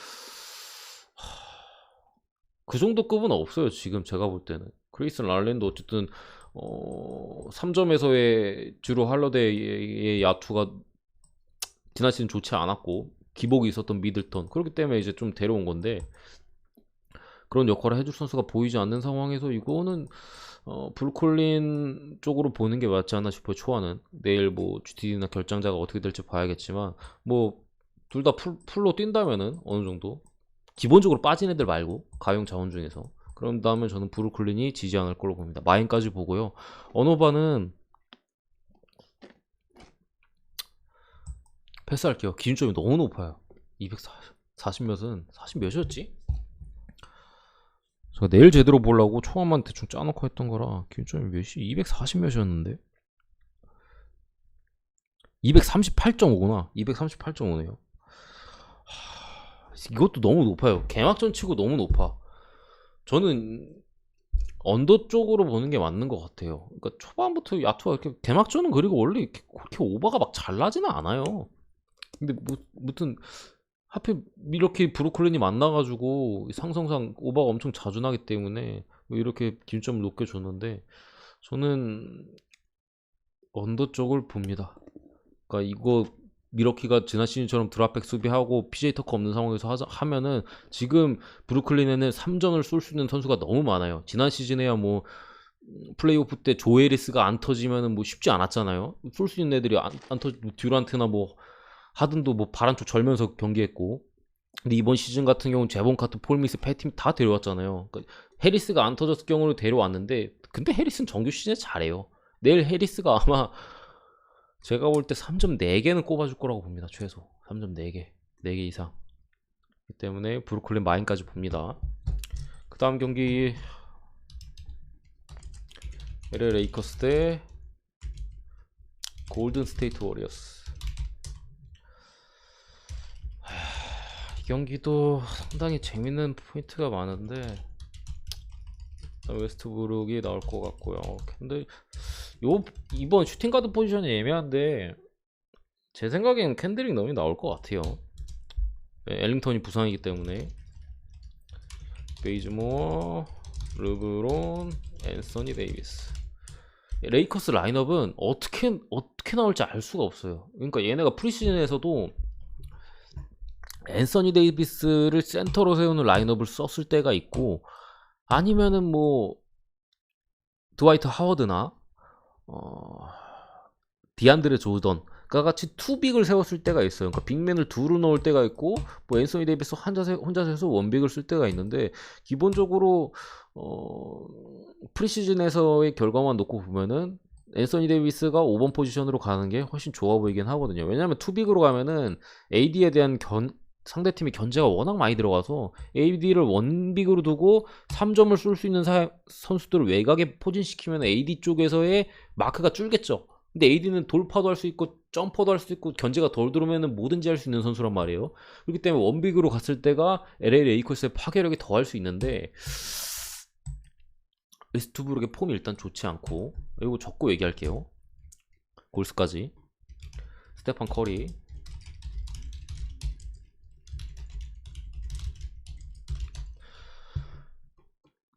그 정도 급은 없어요. 지금 제가 볼 때는 크리스 랄랜도 어쨌든 3점에서의 주로 할러데이의 야투가 지난 시즌 좋지 않았고 기복이 있었던 미들턴 그렇기 때문에 이제 좀 데려온 건데 그런 역할을 해줄 선수가 보이지 않는 상황에서 이거는 브루클린 쪽으로 보는 게 맞지 않나 싶어요. 초안은 내일 뭐 GTD나 결정자가 어떻게 될지 봐야겠지만 뭐 둘 다 풀로 뛴다면은 어느 정도 기본적으로 빠진 애들 말고 가용 자원 중에서 그런 다음에 저는 브루클린이 지지 않을 걸로 봅니다. 마인까지 보고요. 어노바는 패스할게요. 기준점이 너무 높아요. 240 몇은 40 몇이었지? 제가 내일 제대로 보려고 초안만 대충 짜놓고 했던 거라 기준점이 몇이 240 몇이었는데 238.5구나. 238.5네요. 이것도 너무 높아요. 개막전 치고 너무 높아. 저는 언더 쪽으로 보는 게 맞는 것 같아요. 그러니까 초반부터 야투가 이렇게 개막전은 그리고 원래 이렇게 그렇게 오버가 막 잘 나지는 않아요. 근데 무튼 하필 이렇게 브루클린이 만나가지고 상성상 오버가 엄청 자주 나기 때문에 이렇게 기준점을 높게 줬는데 저는 언더 쪽을 봅니다. 그러니까 이거 미러키가 지난 시즌처럼 드랍백 수비하고 PJ 터커 없는 상황에서 하면은 지금 브루클린에는 3점을 쏠 수 있는 선수가 너무 많아요. 지난 시즌에야 뭐 플레이오프 때 조에리스가 안 터지면은 뭐 쉽지 않았잖아요. 쏠 수 있는 애들이 안 터지 듀란트나 뭐 하든도 뭐 바람쪽 절면서 경기했고 근데 이번 시즌 같은 경우는 제본 카트, 폴미스, 패팀 다 데려왔잖아요. 그러니까 해리스가 안 터졌을 경우를 데려왔는데 근데 해리스는 정규 시즌에 잘해요. 내일 해리스가 아마 제가 볼 때 3점 4개는 꼽아줄 거라고 봅니다. 최소 3점 4개 4개 이상 그렇기 때문에 브루클린 마인까지 봅니다. 그 다음 경기 LA 레이커스 대 골든 스테이트 워리어스. 이 경기도 상당히 재밌는 포인트가 많은데 웨스트브룩이 나올 것 같고요. 근데 이번 슈팅 가드 포지션이 애매한데 제 생각엔 캔드릭 럼이 나올 것 같아요. 엘링턴이 부상이기 때문에 베이즈모어, 르브론, 앤서니 데이비스. 레이커스 라인업은 어떻게 나올지 알 수가 없어요. 그러니까 얘네가 프리시즌에서도 앤서니 데이비스를 센터로 세우는 라인업을 썼을 때가 있고 아니면은 뭐 드와이트 하워드나 디안드레 조던과 같이 투빅을 세웠을 때가 있어요. 그러니까 빅맨을 두루 넣을 때가 있고 뭐 앤서니 데이비스 혼자서 해서 원빅을 쓸 때가 있는데 기본적으로 프리시즌에서의 결과만 놓고 보면은 앤서니 데이비스가 5번 포지션으로 가는 게 훨씬 좋아 보이긴 하거든요. 왜냐면 투빅으로 가면은 AD에 대한 상대팀의 견제가 워낙 많이 들어가서 AD를 원빅으로 두고 3점을 쏠 수 있는 선수들을 외곽에 포진시키면 AD 쪽에서의 마크가 줄겠죠. 근데 AD는 돌파도 할 수 있고 점퍼도 할 수 있고 견제가 덜 들어오면 뭐든지 할 수 있는 선수란 말이에요. 그렇기 때문에 원빅으로 갔을 때가 LA 레이커스의 파괴력이 더할 수 있는데 웨스트브룩의 폼이 일단 좋지 않고 이거 적고 얘기할게요. 골스까지 스테판 커리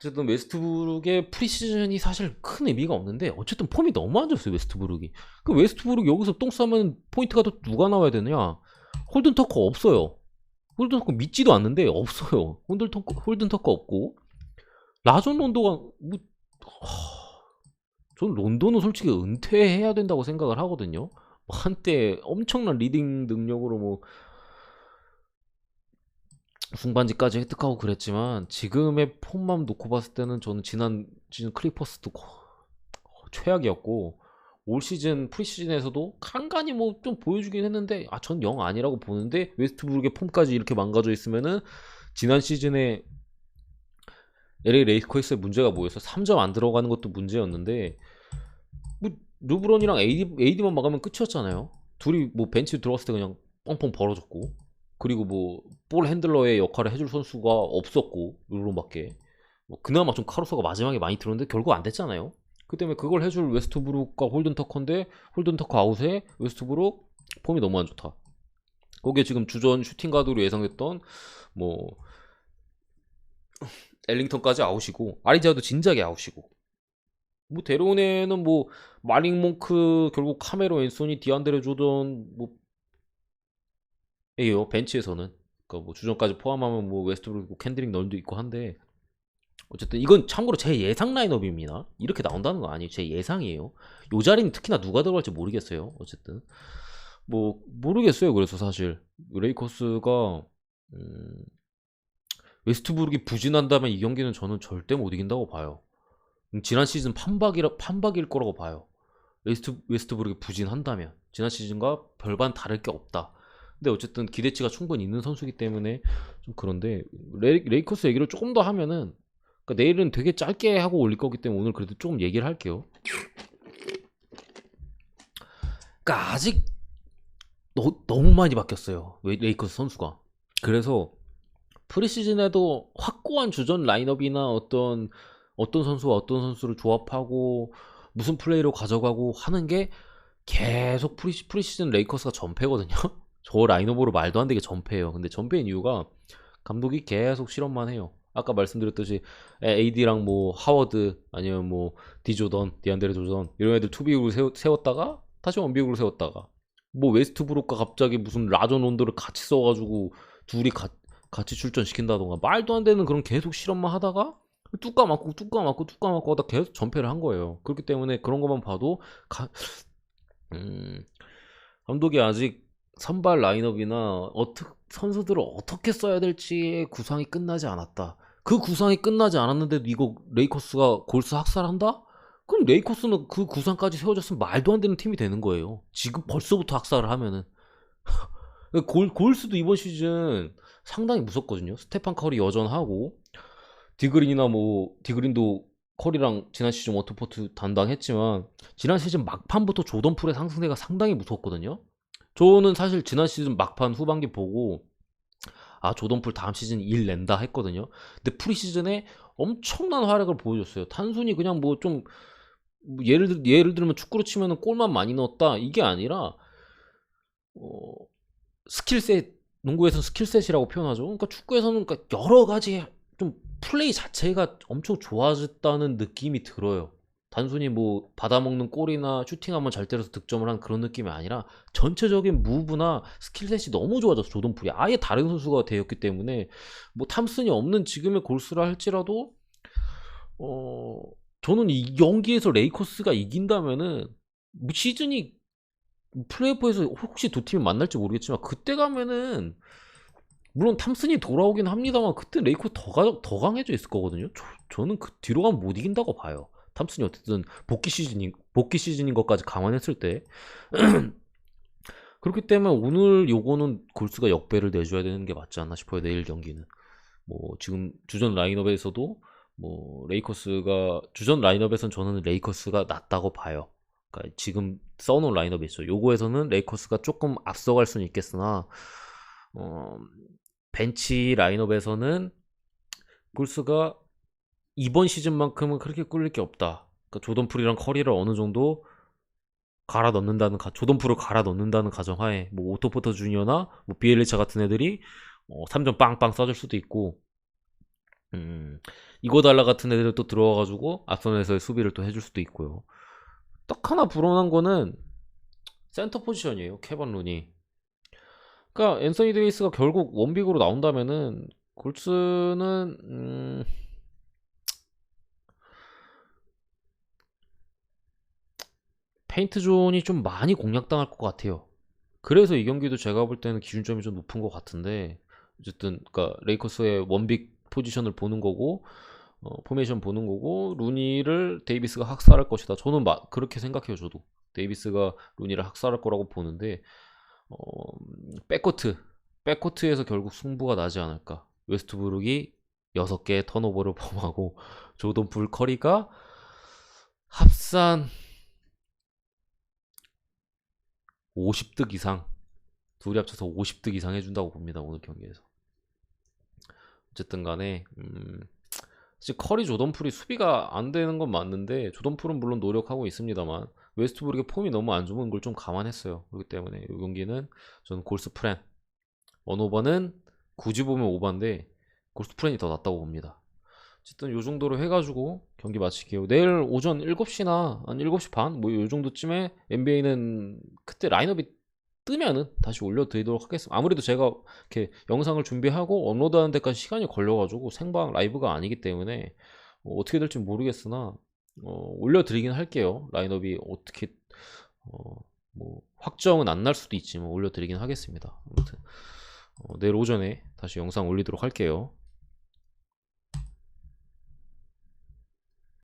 어쨌든 웨스트브룩의 프리시즌이 사실 큰 의미가 없는데 어쨌든 폼이 너무 안 좋았어요 웨스트브룩이. 그 웨스트브룩 여기서 똥 싸면 포인트가 또 누가 나와야 되느냐? 홀든 터커 없어요. 홀든 터커 믿지도 않는데 없어요. 홀든 터커 없고 라존 론도가 뭐 전 론도는 솔직히 은퇴해야 된다고 생각을 하거든요. 뭐 한때 엄청난 리딩 능력으로 뭐 승반지까지 획득하고 그랬지만 지금의 폼만 놓고 봤을 때는 저는 지난 시즌 클리퍼스도 최악이었고 올 시즌 프리시즌에서도 간간히 뭐 좀 보여주긴 했는데 전 영 아니라고 보는데 웨스트브룩의 폼까지 이렇게 망가져 있으면은 지난 시즌에 LA 레이커스의 문제가 뭐였어? 3점 안 들어가는 것도 문제였는데 뭐 르브론이랑 AD만 막으면 끝이었잖아요. 둘이 뭐 벤치 들어갔을 때 그냥 뻥뻥 벌어졌고 그리고 뭐 볼 핸들러의 역할을 해줄 선수가 없었고 르브론밖에 뭐 그나마 좀 카루소가 마지막에 많이 들었는데 결국 안 됐잖아요. 그 때문에 그걸 해줄 웨스트브룩과 홀든 터커인데 홀든 터커 아웃에 웨스트브룩 폼이 너무 안 좋다. 거기에 지금 주전 슈팅 가드로 예상됐던 뭐 엘링턴까지 아웃이고 아리자도 진작에 아웃이고 뭐 데려오네는 뭐 말링 몽크 결국 카메로 앤소니 디안드레 조던 뭐 에요 벤치에서는 그러니까 뭐 주전까지 포함하면 뭐 웨스트브룩 있고 캔드릭 널도 있고 한데 어쨌든 이건 참고로 제 예상 라인업입니다. 이렇게 나온다는 거 아니에요. 제 예상이에요. 요 자리는 특히나 누가 들어갈지 모르겠어요. 어쨌든 뭐 모르겠어요. 그래서 사실 레이커스가 웨스트브룩이 부진한다면 이 경기는 저는 절대 못 이긴다고 봐요. 지난 시즌 판박일 거라고 봐요. 웨스트브룩이 부진한다면 지난 시즌과 별반 다를 게 없다. 근데 어쨌든 기대치가 충분히 있는 선수이기 때문에 좀 그런데 레이커스 얘기를 조금 더 하면은 그러니까 내일은 되게 짧게 하고 올릴 거기 때문에 오늘 그래도 조금 얘기를 할게요. 그러니까 아직 너무 많이 바뀌었어요. 레이커스 선수가. 그래서 프리시즌에도 확고한 주전 라인업이나 어떤 선수와 어떤 선수를 조합하고 무슨 플레이로 가져가고 하는 게 계속 프리시즌 레이커스가 전패거든요. 저 라인업으로 말도 안 되게 전패예요. 근데 전패인 이유가 감독이 계속 실험만 해요. 아까 말씀드렸듯이 AD랑 뭐 하워드 아니면 뭐 디조던, 디안드레 조던 이런 애들 투비으로 세웠다가 다시 원비으로 세웠다가 뭐 웨스트브룩과 갑자기 무슨 라존 론도를 같이 써가지고 둘이 같이 출전시킨다던가 말도 안 되는 그런 계속 실험만 하다가 뚜까 맞고 하다 계속 전패를 한 거예요. 그렇기 때문에 그런 것만 봐도 감독이 아직 선발 라인업이나 선수들을 어떻게 써야 될지 구상이 끝나지 않았다. 그 구상이 끝나지 않았는데도 이거 레이커스가 골수 학살한다? 그럼 레이커스는 그 구상까지 세워졌으면 말도 안 되는 팀이 되는 거예요. 지금 벌써부터 학살을 하면은 골수도 이번 시즌 상당히 무섭거든요. 스테판 커리 여전하고 디그린도 커리랑 지난 시즌 워터포트 담당했지만 지난 시즌 막판부터 조던 풀의 상승세가 상당히 무섭거든요. 저는 사실 지난 시즌 막판 후반기 보고 조던 풀 다음 시즌 일 낸다 했거든요. 근데 프리시즌에 엄청난 활약을 보여줬어요. 단순히 그냥 뭐 좀 예를 들면 축구로 치면은 골만 많이 넣었다 이게 아니라 스킬셋 농구에서는 스킬셋이라고 표현하죠. 그러니까 축구에서는 그러니까 여러 가지 좀 플레이 자체가 엄청 좋아졌다는 느낌이 들어요. 단순히 뭐 받아먹는 골이나 슈팅 한번 잘 때려서 득점을 한 그런 느낌이 아니라 전체적인 무브나 스킬셋이 너무 좋아졌어. 조던풀이 아예 다른 선수가 되었기 때문에 뭐 탐슨이 없는 지금의 골수라 할지라도 저는 이 경기에서 레이커스가 이긴다면은 뭐 시즌이 플레이오프에서 혹시 두 팀이 만날지 모르겠지만 그때 가면은 물론 탐슨이 돌아오긴 합니다만 그때 레이커스 더 강해져 있을 거거든요. 저는 그 뒤로 가면 못 이긴다고 봐요. 탐슨이 어쨌든 복귀 시즌인 것까지 감안했을 때 그렇기 때문에 오늘 요거는 골스가 역배를 내줘야 되는 게 맞지 않나 싶어요. 내일 경기는 뭐 지금 주전 라인업에서도 뭐 레이커스가 주전 라인업에선 저는 레이커스가 낫다고 봐요. 그러니까 지금 써놓은 라인업이 있죠. 요거에서는 레이커스가 조금 앞서갈 수는 있겠으나 벤치 라인업에서는 골스가 이번 시즌만큼은 그렇게 꿀릴 게 없다. 그러니까 조던 풀이랑 커리를 어느 정도 조던 풀을 갈아 넣는다는 가정하에 뭐 오토포터 주니어나 뭐 비엘리차 같은 애들이 3점 빵빵 쏴줄 수도 있고 이고달라 같은 애들 또 들어와가지고 앞선에서의 수비를 또 해줄 수도 있고요. 딱 하나 불온한 거는 센터 포지션이에요. 케번 루니. 그러니까 앤서니 데이비스가 결국 원빅으로 나온다면은 골스는 페인트 존이 좀 많이 공략당할 것 같아요. 그래서 이 경기도 제가 볼 때는 기준점이 좀 높은 것 같은데, 어쨌든 그러니까 레이커스의 원빅 포지션을 보는 거고, 포메이션 보는 거고, 루니를 데이비스가 학살할 것이다. 저는 그렇게 생각해요. 저도 데이비스가 루니를 학살할 거라고 보는데, 어, 백코트 백코트에서 결국 승부가 나지 않을까. 웨스트브룩이 6개의 턴오버를 범하고 조던 풀 커리가 합산 50득 이상, 둘이 합쳐서 50득 이상 해준다고 봅니다. 오늘 경기에서. 어쨌든 간에 사실 커리 조던풀이 수비가 안 되는 건 맞는데, 조던풀은 물론 노력하고 있습니다만 웨스트브룩의 폼이 너무 안 좋은 걸 좀 감안했어요. 그렇기 때문에 이 경기는 저는 골스 프렌, 원오버는 굳이 보면 오버인데 골스 프렌이 더 낫다고 봅니다. 어쨌든 요 정도로 해가지고 경기 마칠게요. 내일 오전 7시나 한 7시 반 뭐 요 정도쯤에 NBA는 그때 라인업이 뜨면은 다시 올려드리도록 하겠습니다. 아무래도 제가 이렇게 영상을 준비하고 업로드하는 데까지 시간이 걸려가지고 생방 라이브가 아니기 때문에 어떻게 될지 모르겠으나 올려드리긴 할게요. 라인업이 어떻게 뭐 확정은 안 날 수도 있지만 올려드리긴 하겠습니다. 아무튼 내일 오전에 다시 영상 올리도록 할게요.